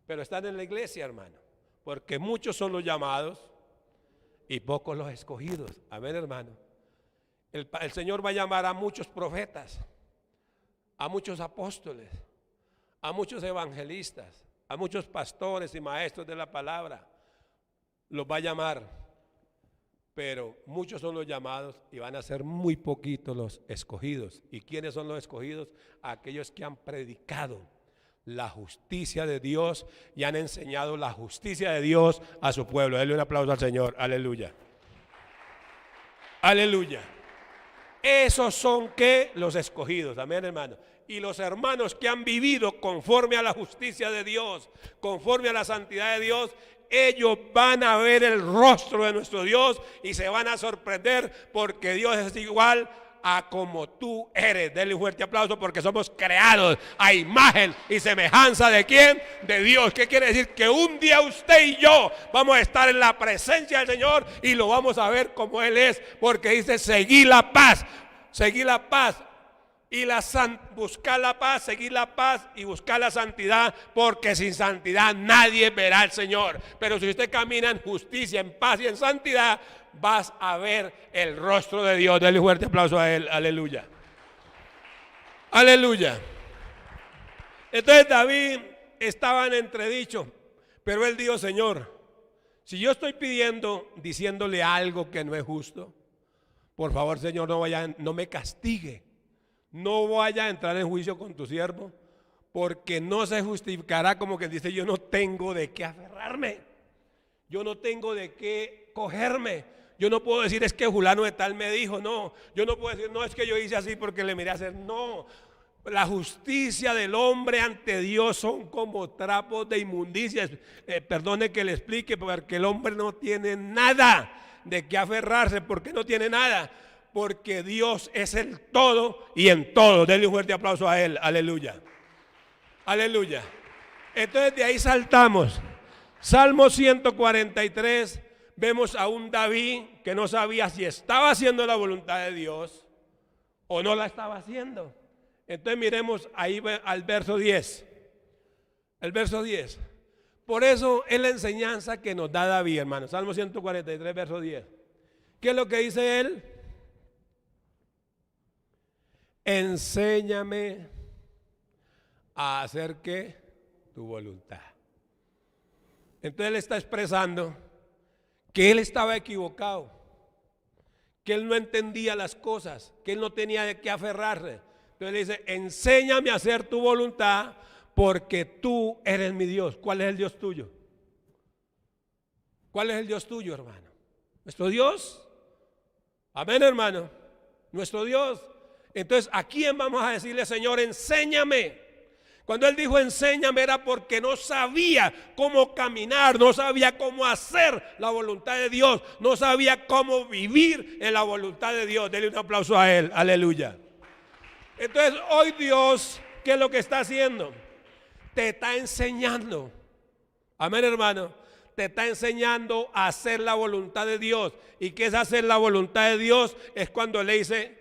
Pero están en la iglesia, hermano, porque muchos son los llamados y pocos los escogidos. Amén, hermano. El Señor va a llamar a muchos profetas, a muchos apóstoles, a muchos evangelistas, a muchos pastores y maestros de la palabra. Los va a llamar, pero muchos son los llamados y van a ser muy poquitos los escogidos. ¿Y quiénes son los escogidos? Aquellos que han predicado la justicia de Dios y han enseñado la justicia de Dios a su pueblo. Denle un aplauso al Señor. Aleluya. Aleluya. Esos son que los escogidos, amén, hermano. Y los hermanos que han vivido conforme a la justicia de Dios, conforme a la santidad de Dios, ellos van a ver el rostro de nuestro Dios y se van a sorprender, porque Dios es igual a como tú eres. Denle un fuerte aplauso, porque somos creados a imagen y semejanza de ¿quién? De Dios. ¿Qué quiere decir? Que un día usted y yo vamos a estar en la presencia del Señor y lo vamos a ver como Él es, porque dice: seguir la paz, seguir la paz y buscar la paz, seguir la paz y buscar la santidad, porque sin santidad nadie verá al Señor. Pero si usted camina en justicia, en paz y en santidad, vas a ver el rostro de Dios. Denle un fuerte aplauso a Él. Aleluya. Aleluya. Entonces David estaba en entredicho, pero él dijo: Señor, si yo estoy diciéndole algo que no es justo, por favor, Señor, no me castigue. No vaya a entrar en juicio con tu siervo, porque no se justificará como que dice: yo no tengo de qué aferrarme, yo no tengo de qué cogerme. Yo no puedo decir: es que fulano de tal me dijo. No, yo no puedo decir: no, es que yo hice así porque le miré hacer. No, la justicia del hombre ante Dios son como trapos de inmundicia. Perdone que le explique, porque el hombre no tiene nada de qué aferrarse. ¿Por qué no tiene nada? Porque Dios es el todo y en todo. Denle un fuerte aplauso a Él. Aleluya. Aleluya. Entonces de ahí saltamos. Salmo 143. Vemos a un David que no sabía si estaba haciendo la voluntad de Dios o no la estaba haciendo. Entonces miremos ahí al verso 10. El verso 10. Por eso es la enseñanza que nos da David, hermano. Salmo 143, verso 10. ¿Qué es lo que dice él? Enséñame a hacer ¿qué? Tu voluntad. Entonces él está expresando que él estaba equivocado, que él no entendía las cosas, que él no tenía de qué aferrarse. Entonces le dice: enséñame a hacer tu voluntad, porque tú eres mi Dios. ¿Cuál es el Dios tuyo? ¿Cuál es el Dios tuyo, hermano? ¿Nuestro Dios? Amén, hermano. Nuestro Dios. Entonces, ¿a quién vamos a decirle: Señor, enséñame? Cuando él dijo enséñame, era porque no sabía cómo caminar, no sabía cómo hacer la voluntad de Dios, no sabía cómo vivir en la voluntad de Dios. Denle un aplauso a Él. Aleluya. Entonces hoy Dios, ¿qué es lo que está haciendo? Te está enseñando. Amén, hermano. Te está enseñando a hacer la voluntad de Dios. ¿Y qué es hacer la voluntad de Dios? Es cuando le dice: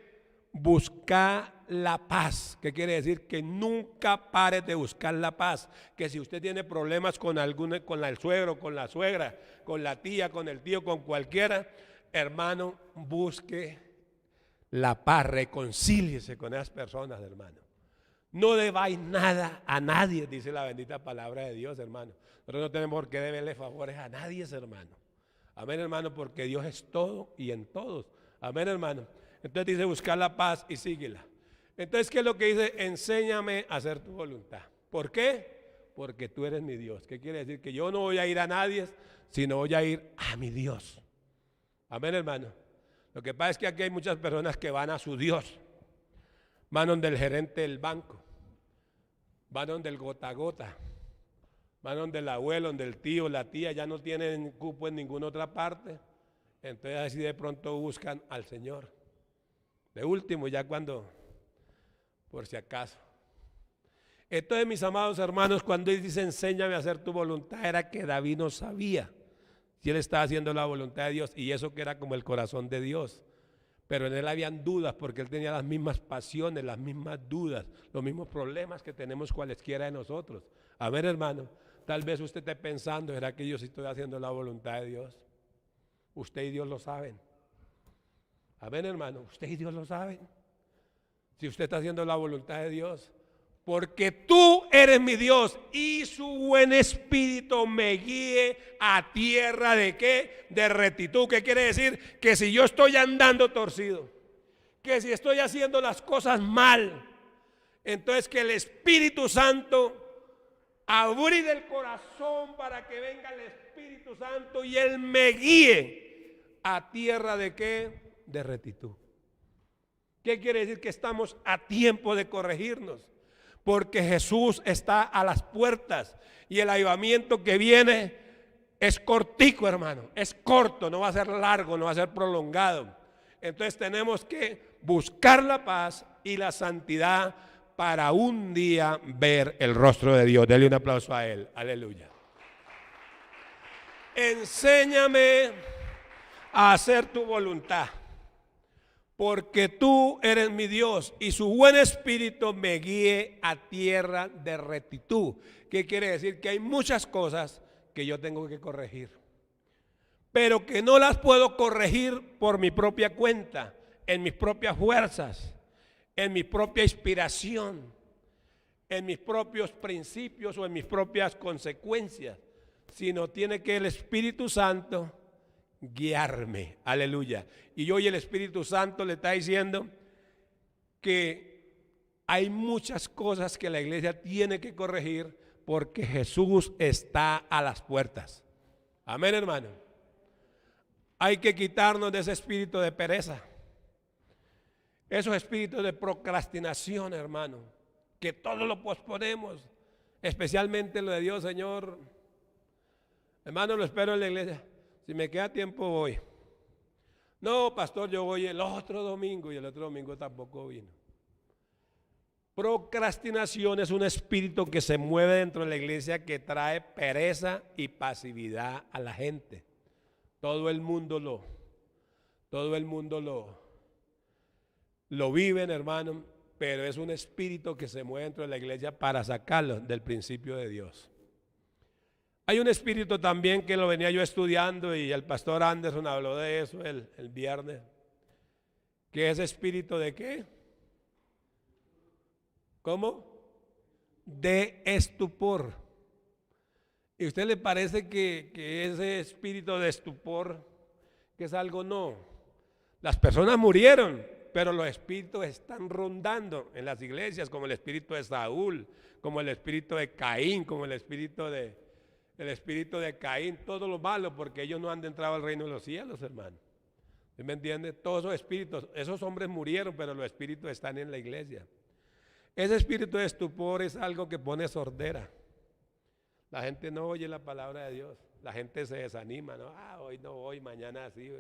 busca la paz. ¿Qué quiere decir? Que nunca pares de buscar la paz. Que si usted tiene problemas con el suegro, con la suegra, con la tía, con el tío, con cualquiera, hermano, busque la paz, reconcíliese con esas personas, hermano. No debáis nada a nadie, dice la bendita palabra de Dios, hermano. Nosotros no tenemos por qué deberle favores a nadie, hermano. Amén, hermano, porque Dios es todo y en todos. Amén, hermano. Entonces dice: buscar la paz y síguela. Entonces, ¿qué es lo que dice? Enséñame a hacer tu voluntad. ¿Por qué? Porque tú eres mi Dios. ¿Qué quiere decir? Que yo no voy a ir a nadie, sino voy a ir a mi Dios. Amén, hermano. Lo que pasa es que aquí hay muchas personas que van a su Dios. Van donde el gerente del banco, van donde el gota a gota, van donde el abuelo, donde el tío, la tía, ya no tienen cupo en ninguna otra parte. Entonces así de pronto buscan al Señor. De último, ya cuando, por si acaso. Entonces, mis amados hermanos, cuando él dice enséñame a hacer tu voluntad, era que David no sabía si él estaba haciendo la voluntad de Dios, y eso que era como el corazón de Dios. Pero en él habían dudas, porque él tenía las mismas pasiones, las mismas dudas, los mismos problemas que tenemos cualesquiera de nosotros. A ver, hermano, tal vez usted esté pensando: ¿será que yo sí estoy haciendo la voluntad de Dios? Usted y Dios lo saben. Amén, hermano. Usted y Dios lo saben. Si usted está haciendo la voluntad de Dios. Porque tú eres mi Dios y su buen espíritu me guíe a tierra de ¿qué? De rectitud. ¿Qué quiere decir? Que si yo estoy andando torcido, que si estoy haciendo las cosas mal, entonces que el Espíritu Santo abrir el corazón para que venga el Espíritu Santo y Él me guíe a tierra de ¿qué? De rectitud. ¿Qué quiere decir? Que estamos a tiempo de corregirnos, porque Jesús está a las puertas y el avivamiento que viene es cortico, hermano, es corto, no va a ser largo, no va a ser prolongado. Entonces tenemos que buscar la paz y la santidad para un día ver el rostro de Dios. Dele un aplauso a Él, aleluya. Enséñame a hacer tu voluntad, porque tú eres mi Dios y su buen espíritu me guíe a tierra de rectitud. ¿Qué quiere decir? Que hay muchas cosas que yo tengo que corregir, pero que no las puedo corregir por mi propia cuenta, en mis propias fuerzas, en mi propia inspiración, en mis propios principios o en mis propias consecuencias, sino tiene que el Espíritu Santo guiarme, aleluya. Y hoy el Espíritu Santo le está diciendo que hay muchas cosas que la iglesia tiene que corregir porque Jesús está a las puertas. Amén, hermano. Hay que quitarnos de ese espíritu de pereza, esos espíritus de procrastinación, hermano, que todo lo posponemos, especialmente lo de Dios. Señor, hermano, lo espero en la iglesia. Si me queda tiempo voy. No, pastor, yo voy el otro domingo, y el otro domingo tampoco vino. Procrastinación es un espíritu que se mueve dentro de la iglesia, que trae pereza y pasividad a la gente. Todo el mundo lo viven, hermano, pero es un espíritu que se mueve dentro de la iglesia para sacarlo del principio de Dios. Hay un espíritu también que lo venía yo estudiando y el pastor Anderson habló de eso el viernes, que es espíritu de ¿qué? ¿Cómo? De estupor. ¿Y a usted le parece que ese espíritu de estupor, que es algo? No. Las personas murieron, pero los espíritus están rondando en las iglesias, como el espíritu de Saúl, como el espíritu de Caín, como el espíritu de Caín, todo lo malo, porque ellos no han entrado al reino de los cielos, hermano. ¿Sí me entiende? Todos esos espíritus, esos hombres murieron, pero los espíritus están en la iglesia. Ese espíritu de estupor es algo que pone sordera. La gente no oye la palabra de Dios, la gente se desanima, ¿no? Hoy no voy, mañana sí,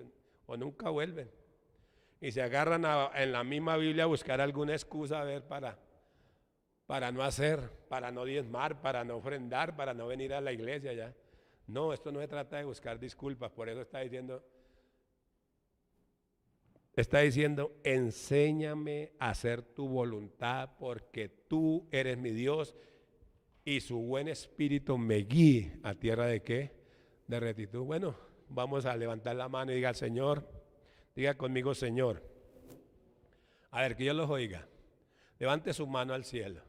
o nunca vuelven. Y se agarran en la misma Biblia a buscar alguna excusa, a ver, para no hacer, para no diezmar, para no ofrendar, para no venir a la iglesia ya. No, esto no se trata de buscar disculpas, por eso está diciendo, enséñame a hacer tu voluntad, porque tú eres mi Dios y su buen espíritu me guíe a tierra de ¿qué? De rectitud. Bueno, vamos a levantar la mano y diga al Señor, diga conmigo, Señor. A ver, que yo los oiga. Levante su mano al cielo.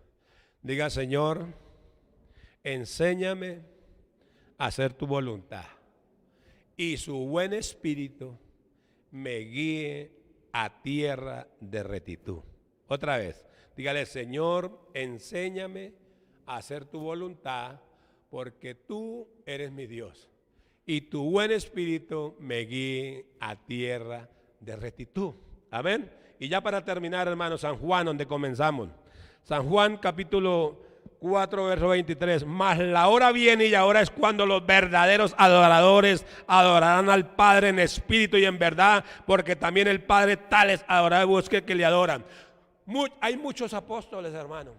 Diga, Señor, enséñame a hacer tu voluntad y su buen espíritu me guíe a tierra de rectitud. Otra vez, dígale, Señor, enséñame a hacer tu voluntad, porque tú eres mi Dios y tu buen espíritu me guíe a tierra de rectitud. Amén. Y ya para terminar, hermanos, San Juan, donde comenzamos. San Juan capítulo 4, verso 23. Mas la hora viene y ahora es cuando los verdaderos adoradores adorarán al Padre en espíritu y en verdad, porque también el Padre tales adorará busque que le adoran. Hay muchos apóstoles, hermano.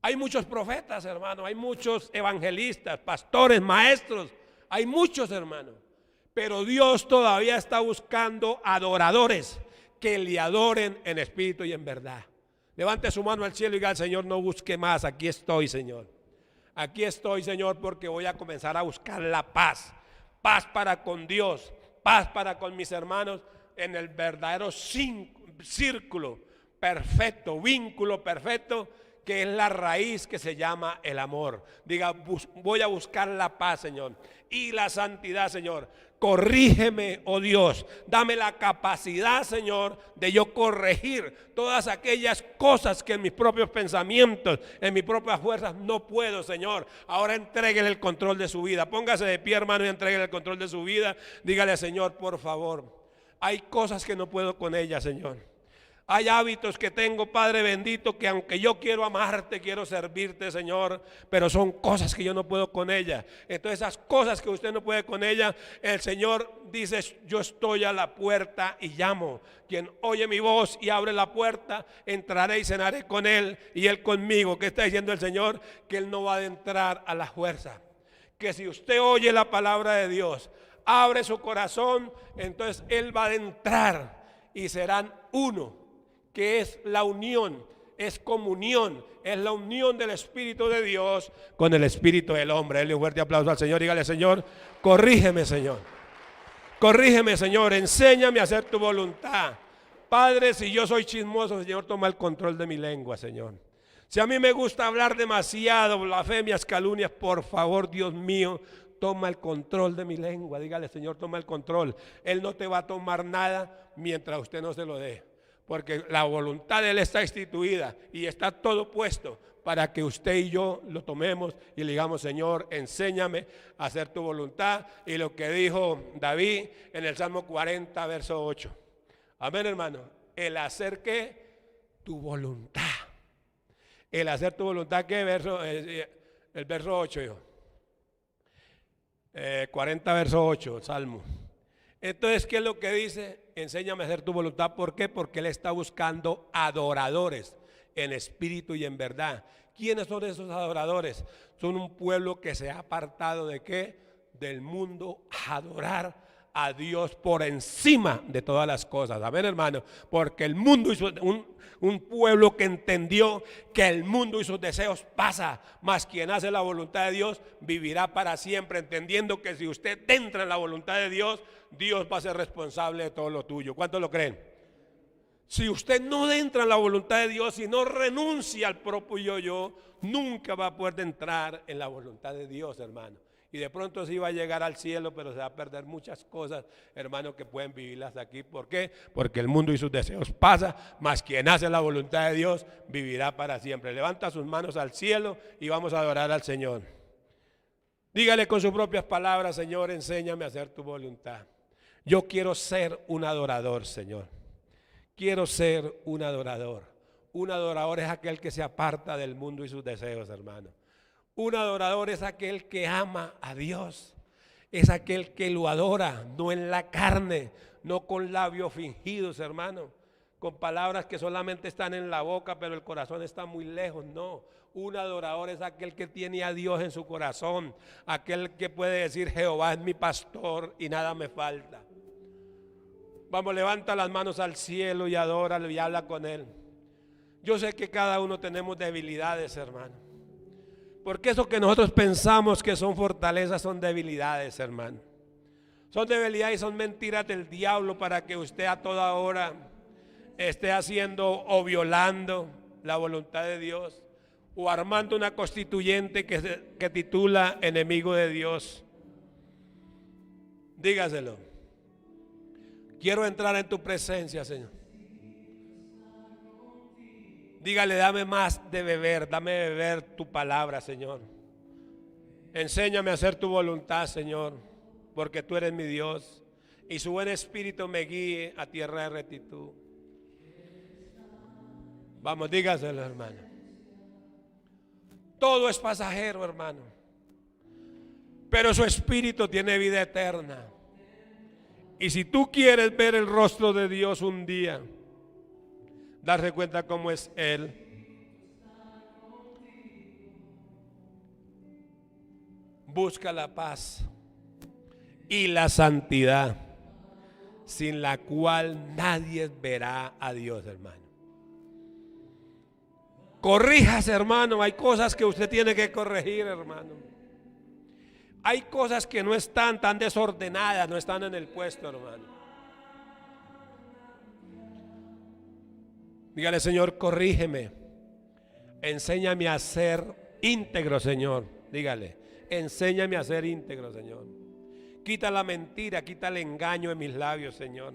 Hay muchos profetas, hermano. Hay muchos evangelistas, pastores, maestros. Hay muchos, hermano. Pero Dios todavía está buscando adoradores que le adoren en espíritu y en verdad. Levante su mano al cielo y diga al Señor, no busque más, aquí estoy, Señor. Aquí estoy, Señor, porque voy a comenzar a buscar la paz. Paz para con Dios, paz para con mis hermanos en el verdadero círculo perfecto, vínculo perfecto, que es la raíz que se llama el amor. Diga, voy a buscar la paz, Señor, y la santidad, Señor. Corrígeme, oh Dios, dame la capacidad, Señor, de yo corregir todas aquellas cosas que en mis propios pensamientos, en mis propias fuerzas no puedo, Señor. Ahora entréguele el control de su vida. Póngase de pie, hermano, y entréguele el control de su vida. Dígale, Señor, por favor, hay cosas que no puedo con ellas, Señor. Hay hábitos que tengo, Padre bendito, que aunque yo quiero amarte, quiero servirte, Señor, pero son cosas que yo no puedo con ellas. Entonces esas cosas que usted no puede con ellas, el Señor dice, yo estoy a la puerta y llamo. Quien oye mi voz y abre la puerta, entraré y cenaré con él y él conmigo. ¿Qué está diciendo el Señor? Que él no va a entrar a la fuerza. Que si usted oye la palabra de Dios, abre su corazón, entonces él va a entrar y serán uno. Que es la unión, es comunión, es la unión del Espíritu de Dios con el Espíritu del hombre. Denle un fuerte aplauso al Señor, dígale, Señor, corrígeme, Señor. Corrígeme, Señor, enséñame a hacer tu voluntad. Padre, si yo soy chismoso, Señor, toma el control de mi lengua, Señor. Si a mí me gusta hablar demasiado, blasfemias, calumnias, por favor, Dios mío, toma el control de mi lengua. Dígale, Señor, toma el control. Él no te va a tomar nada mientras usted no se lo dé. Porque la voluntad de Él está instituida y está todo puesto para que usted y yo lo tomemos y le digamos, Señor, enséñame a hacer tu voluntad. Y lo que dijo David en el Salmo 40, verso 8. Amén, hermano. El hacer, ¿qué? Tu voluntad. El hacer tu voluntad, ¿qué? El verso 8, hijo. 40, verso 8, Salmo. Entonces, ¿qué es lo que dice? Enséñame a hacer tu voluntad. ¿Por qué? Porque Él está buscando adoradores en espíritu y en verdad. ¿Quiénes son esos adoradores? Son un pueblo que se ha apartado ¿de qué? Del mundo, a adorar a Dios por encima de todas las cosas. Amén, hermano. Porque el mundo hizo un pueblo que entendió que el mundo y sus deseos pasa, mas quien hace la voluntad de Dios vivirá para siempre, entendiendo que si usted entra en la voluntad de Dios, Dios va a ser responsable de todo lo tuyo. ¿Cuántos lo creen? Si usted no entra en la voluntad de Dios y no renuncia al propio yo, nunca va a poder entrar en la voluntad de Dios, hermano. Y de pronto sí va a llegar al cielo, pero se va a perder muchas cosas, hermano, que pueden vivirlas aquí. ¿Por qué? Porque el mundo y sus deseos pasa, mas quien hace la voluntad de Dios vivirá para siempre. Levanta sus manos al cielo y vamos a adorar al Señor. Dígale con sus propias palabras, Señor, enséñame a hacer tu voluntad. Yo quiero ser un adorador, Señor. Quiero ser un adorador. Un adorador es aquel que se aparta del mundo y sus deseos, hermano. Un adorador es aquel que ama a Dios, es aquel que lo adora, no en la carne, no con labios fingidos, hermano, con palabras que solamente están en la boca, pero el corazón está muy lejos, no. Un adorador es aquel que tiene a Dios en su corazón, aquel que puede decir, Jehová es mi pastor y nada me falta. Vamos, levanta las manos al cielo y adóralo y habla con Él. Yo sé que cada uno tenemos debilidades, hermano. Porque eso que nosotros pensamos que son fortalezas son debilidades, hermano. Son debilidades y son mentiras del diablo para que usted a toda hora esté haciendo o violando la voluntad de Dios o armando una constituyente que titula enemigo de Dios. Dígaselo. Quiero entrar en tu presencia, Señor. Dígale, dame más de beber, dame de beber tu palabra, Señor. Enséñame a hacer tu voluntad, Señor, porque tú eres mi Dios y su buen espíritu me guíe a tierra de rectitud. Vamos, dígaselo, hermano. Todo es pasajero, hermano, pero su espíritu tiene vida eterna. Y si tú quieres ver el rostro de Dios un día, darse cuenta cómo es Él, busca la paz y la santidad, sin la cual nadie verá a Dios, hermano. Corríjase, hermano. Hay cosas que usted tiene que corregir, hermano. Hay cosas que no están tan desordenadas, no están en el puesto, hermano. Dígale, Señor, corrígeme. Enséñame a ser íntegro, Señor. Dígale, enséñame a ser íntegro, Señor. Quita la mentira, quita el engaño de mis labios, Señor.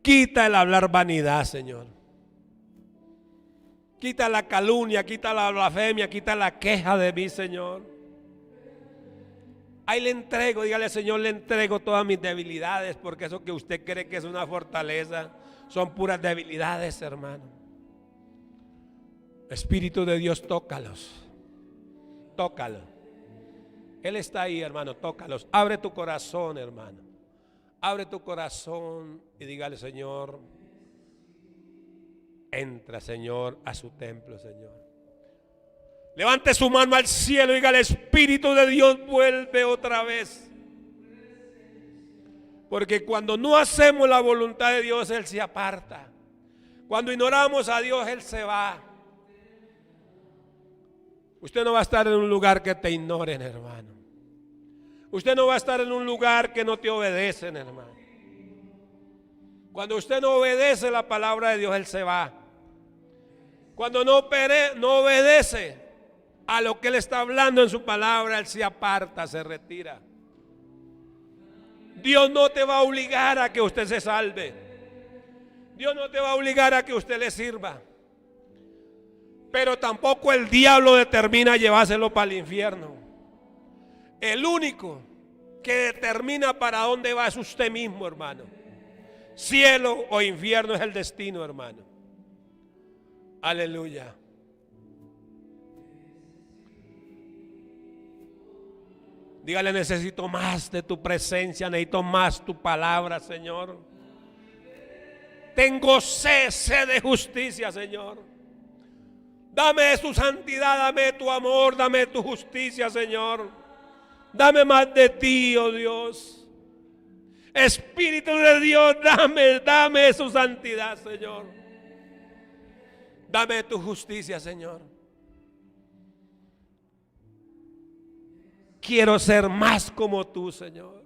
Quita el hablar vanidad, Señor. Quita la calumnia, quita la blasfemia, quita la queja de mí, Señor. Ahí le entrego, dígale, Señor, le entrego todas mis debilidades, porque eso que usted cree que es una fortaleza son puras debilidades, hermano. Espíritu de Dios, tócalos. Tócalo. Él está ahí, hermano, tócalos. Abre tu corazón, hermano. Abre tu corazón y dígale, Señor, entra, Señor, a su templo, Señor. Levante su mano al cielo y dígale, Espíritu de Dios, vuelve otra vez. Porque cuando no hacemos la voluntad de Dios, Él se aparta. Cuando ignoramos a Dios, Él se va. Usted no va a estar en un lugar que te ignoren, hermano. Usted no va a estar en un lugar que no te obedecen, hermano. Cuando usted no obedece la palabra de Dios, Él se va. Cuando no obedece a lo que Él está hablando en su palabra, Él se aparta, se retira. Dios no te va a obligar a que usted se salve. Dios no te va a obligar a que usted le sirva. Pero tampoco el diablo determina llevárselo para el infierno. El único que determina para dónde va es usted mismo, hermano. Cielo o infierno es el destino, hermano. Aleluya. Dígale, necesito más de tu presencia, necesito más tu palabra, Señor. Tengo sed de justicia, Señor. Dame tu santidad, dame tu amor, dame tu justicia, Señor. Dame más de ti, oh Dios. Espíritu de Dios, dame su santidad, Señor. Dame tu justicia, Señor. Quiero ser más como tú, Señor.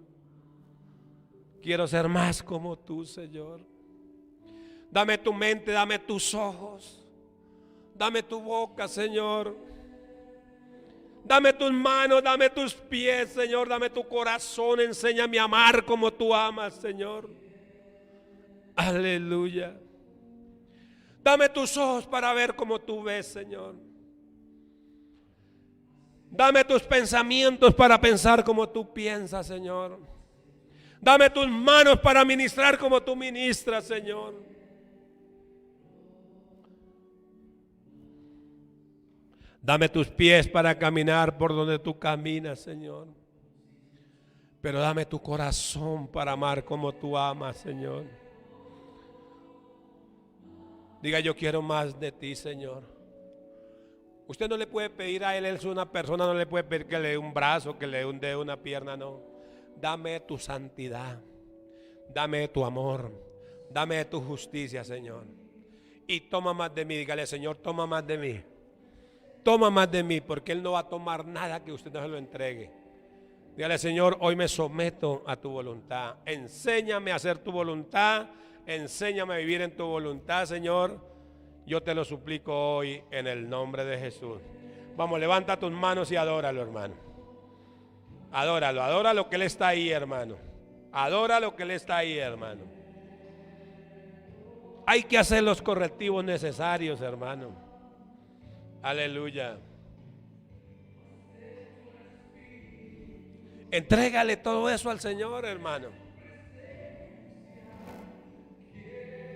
Quiero ser más como tú, Señor. Dame tu mente, dame tus ojos. Dame tu boca, Señor. Dame tus manos, dame tus pies, Señor. Dame tu corazón. Enséñame a amar como tú amas, Señor. Aleluya. Dame tus ojos para ver como tú ves, Señor. Dame tus pensamientos para pensar como tú piensas, Señor. Dame tus manos para ministrar como tú ministras, Señor. Dame tus pies para caminar por donde tú caminas, Señor. Pero dame tu corazón para amar como tú amas, Señor. Diga, yo quiero más de ti, Señor. Usted no le puede pedir a Él es una persona, no le puede pedir que le dé un brazo, que le dé un dedo, una pierna, no. Dame tu santidad, dame tu amor, dame tu justicia, Señor. Y toma más de mí, dígale, Señor, toma más de mí. Toma más de mí, porque Él no va a tomar nada que usted no se lo entregue. Dígale, Señor, hoy me someto a tu voluntad. Enséñame a hacer tu voluntad, enséñame a vivir en tu voluntad, Señor. Yo te lo suplico hoy en el nombre de Jesús. Vamos, levanta tus manos y adóralo, hermano. Adóralo, adora lo que Él está ahí, hermano. Adora lo que Él está ahí, hermano. Hay que hacer los correctivos necesarios, hermano. Aleluya. Entrégale todo eso al Señor, hermano.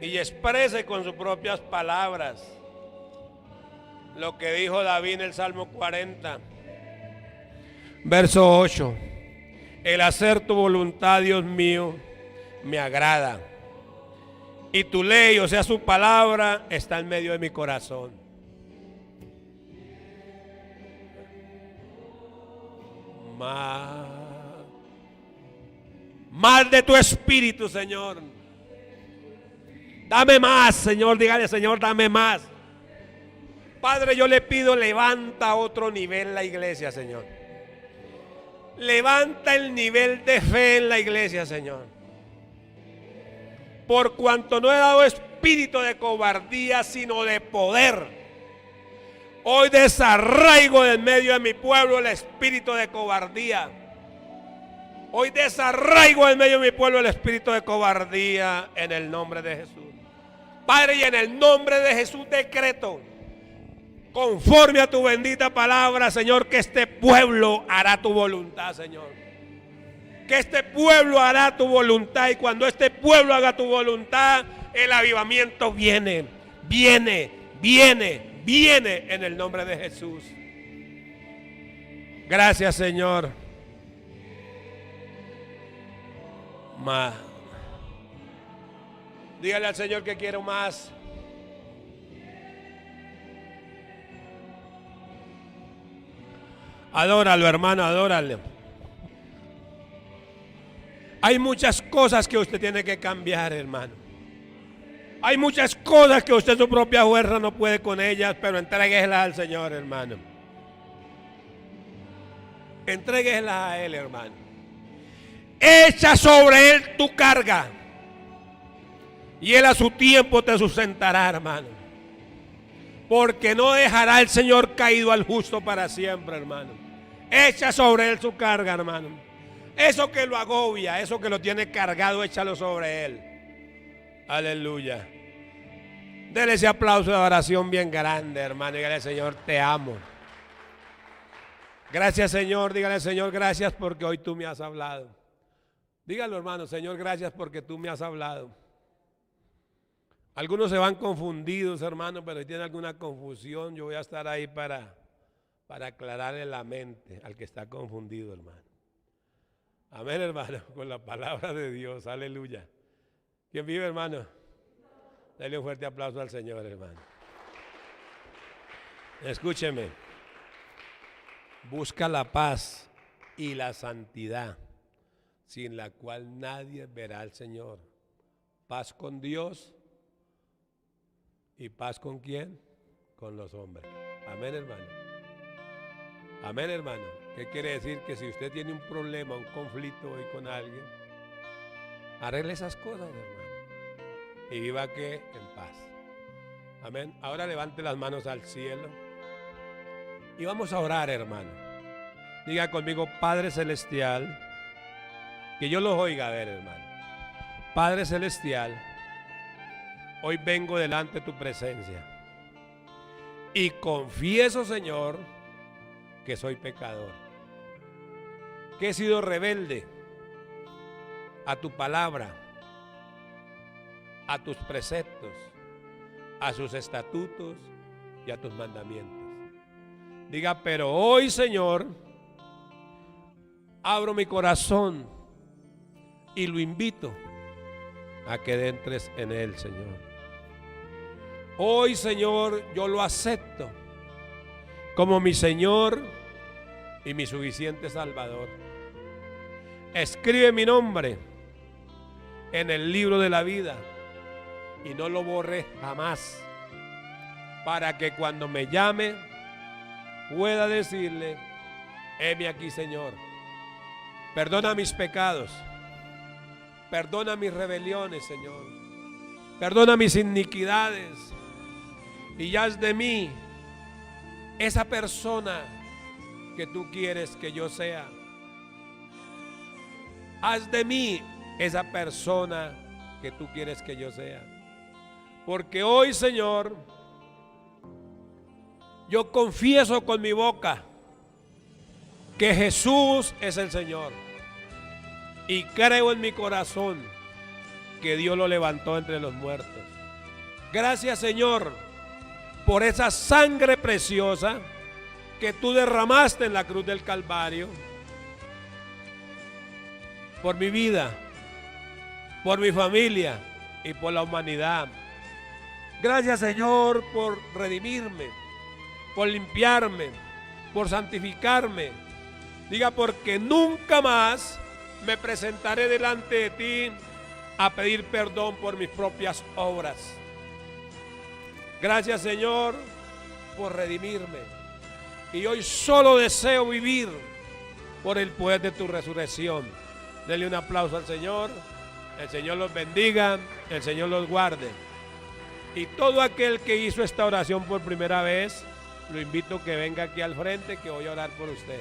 Y exprese con sus propias palabras lo que dijo David en el Salmo 40, verso 8. El hacer tu voluntad, Dios mío, me agrada. Y tu ley, o sea, su palabra, está en medio de mi corazón. Más de tu espíritu, Señor. Dame más, Señor. Dígale, Señor, dame más. Padre, yo le pido, levanta a otro nivel la iglesia, Señor. Levanta el nivel de fe en la iglesia, Señor. Por cuanto no he dado espíritu de cobardía, sino de poder. Hoy desarraigo del medio de mi pueblo el espíritu de cobardía. Hoy desarraigo en medio de mi pueblo el espíritu de cobardía en el nombre de Jesús. Padre, y en el nombre de Jesús decreto, conforme a tu bendita palabra, Señor, que este pueblo hará tu voluntad, Señor. Que este pueblo hará tu voluntad, y cuando este pueblo haga tu voluntad, el avivamiento viene, viene, viene, viene en el nombre de Jesús. Gracias, Señor. Dígale al Señor que quiero más. Adóralo, hermano, adórale. Hay muchas cosas que usted tiene que cambiar, hermano. Hay muchas cosas que usted su propia fuerza no puede con ellas, pero entréguelas al Señor, hermano. Entréguelas a Él, hermano. Echa sobre Él tu carga, y Él a su tiempo te sustentará, hermano. Porque no dejará el Señor caído al justo para siempre, hermano. Echa sobre Él su carga, hermano. Eso que lo agobia, eso que lo tiene cargado, échalo sobre Él. Aleluya. Dele ese aplauso de oración bien grande, hermano. Dígale, Señor, te amo. Gracias, Señor. Dígale, Señor, gracias porque hoy tú me has hablado. Dígalo, hermano, Señor, gracias porque tú me has hablado. Algunos se van confundidos, hermano, pero si tiene alguna confusión, yo voy a estar ahí para aclararle la mente al que está confundido, hermano. Amén, hermano, con la palabra de Dios, aleluya. ¿Quién vive, hermano? Dale un fuerte aplauso al Señor, hermano. Escúcheme. Busca la paz y la santidad, sin la cual nadie verá al Señor. Paz con Dios y paz con ¿quién? Con los hombres. Amén, hermano. Amén, hermano. ¿Qué quiere decir? Que si usted tiene un problema, un conflicto hoy con alguien, arregle esas cosas, hermano, y viva que en paz. Amén. Ahora levante las manos al cielo y vamos a orar, hermano. Diga conmigo, Padre Celestial, que yo los oiga, a ver, hermano. Padre Celestial, hoy vengo delante de tu presencia y confieso, Señor, que soy pecador, que he sido rebelde a tu palabra, a tus preceptos, a sus estatutos y a tus mandamientos. Diga, pero hoy, Señor, abro mi corazón y lo invito a que entres en él, Señor. Hoy, Señor, yo lo acepto como mi Señor y mi suficiente Salvador. Escribe mi nombre en el libro de la vida y no lo borre jamás, para que cuando me llame pueda decirle, heme aquí, Señor. Perdona mis pecados, perdona mis rebeliones, Señor, perdona mis iniquidades y haz de mí esa persona que tú quieres que yo sea. Haz de mí esa persona que tú quieres que yo sea. Porque hoy, Señor, yo confieso con mi boca que Jesús es el Señor. Y creo en mi corazón que Dios lo levantó entre los muertos. Gracias, Señor, por esa sangre preciosa que tú derramaste en la cruz del Calvario, por mi vida, por mi familia y por la humanidad. Gracias, Señor, por redimirme, por limpiarme, por santificarme. Diga, porque nunca más me presentaré delante de ti a pedir perdón por mis propias obras. Gracias, Señor, por redimirme. Y hoy solo deseo vivir por el poder de tu resurrección. Denle un aplauso al Señor. El Señor los bendiga, el Señor los guarde. Y todo aquel que hizo esta oración por primera vez, lo invito a que venga aquí al frente, que voy a orar por usted.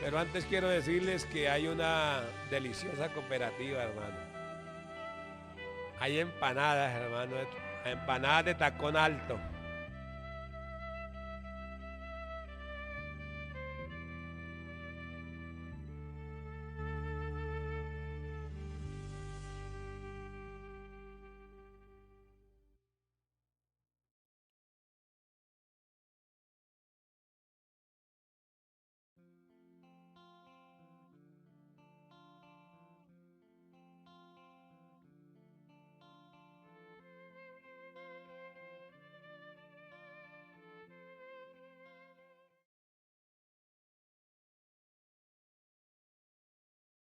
Pero antes quiero decirles que hay una deliciosa cooperativa, hermano. Hay empanadas, hermano, empanadas de tacón alto.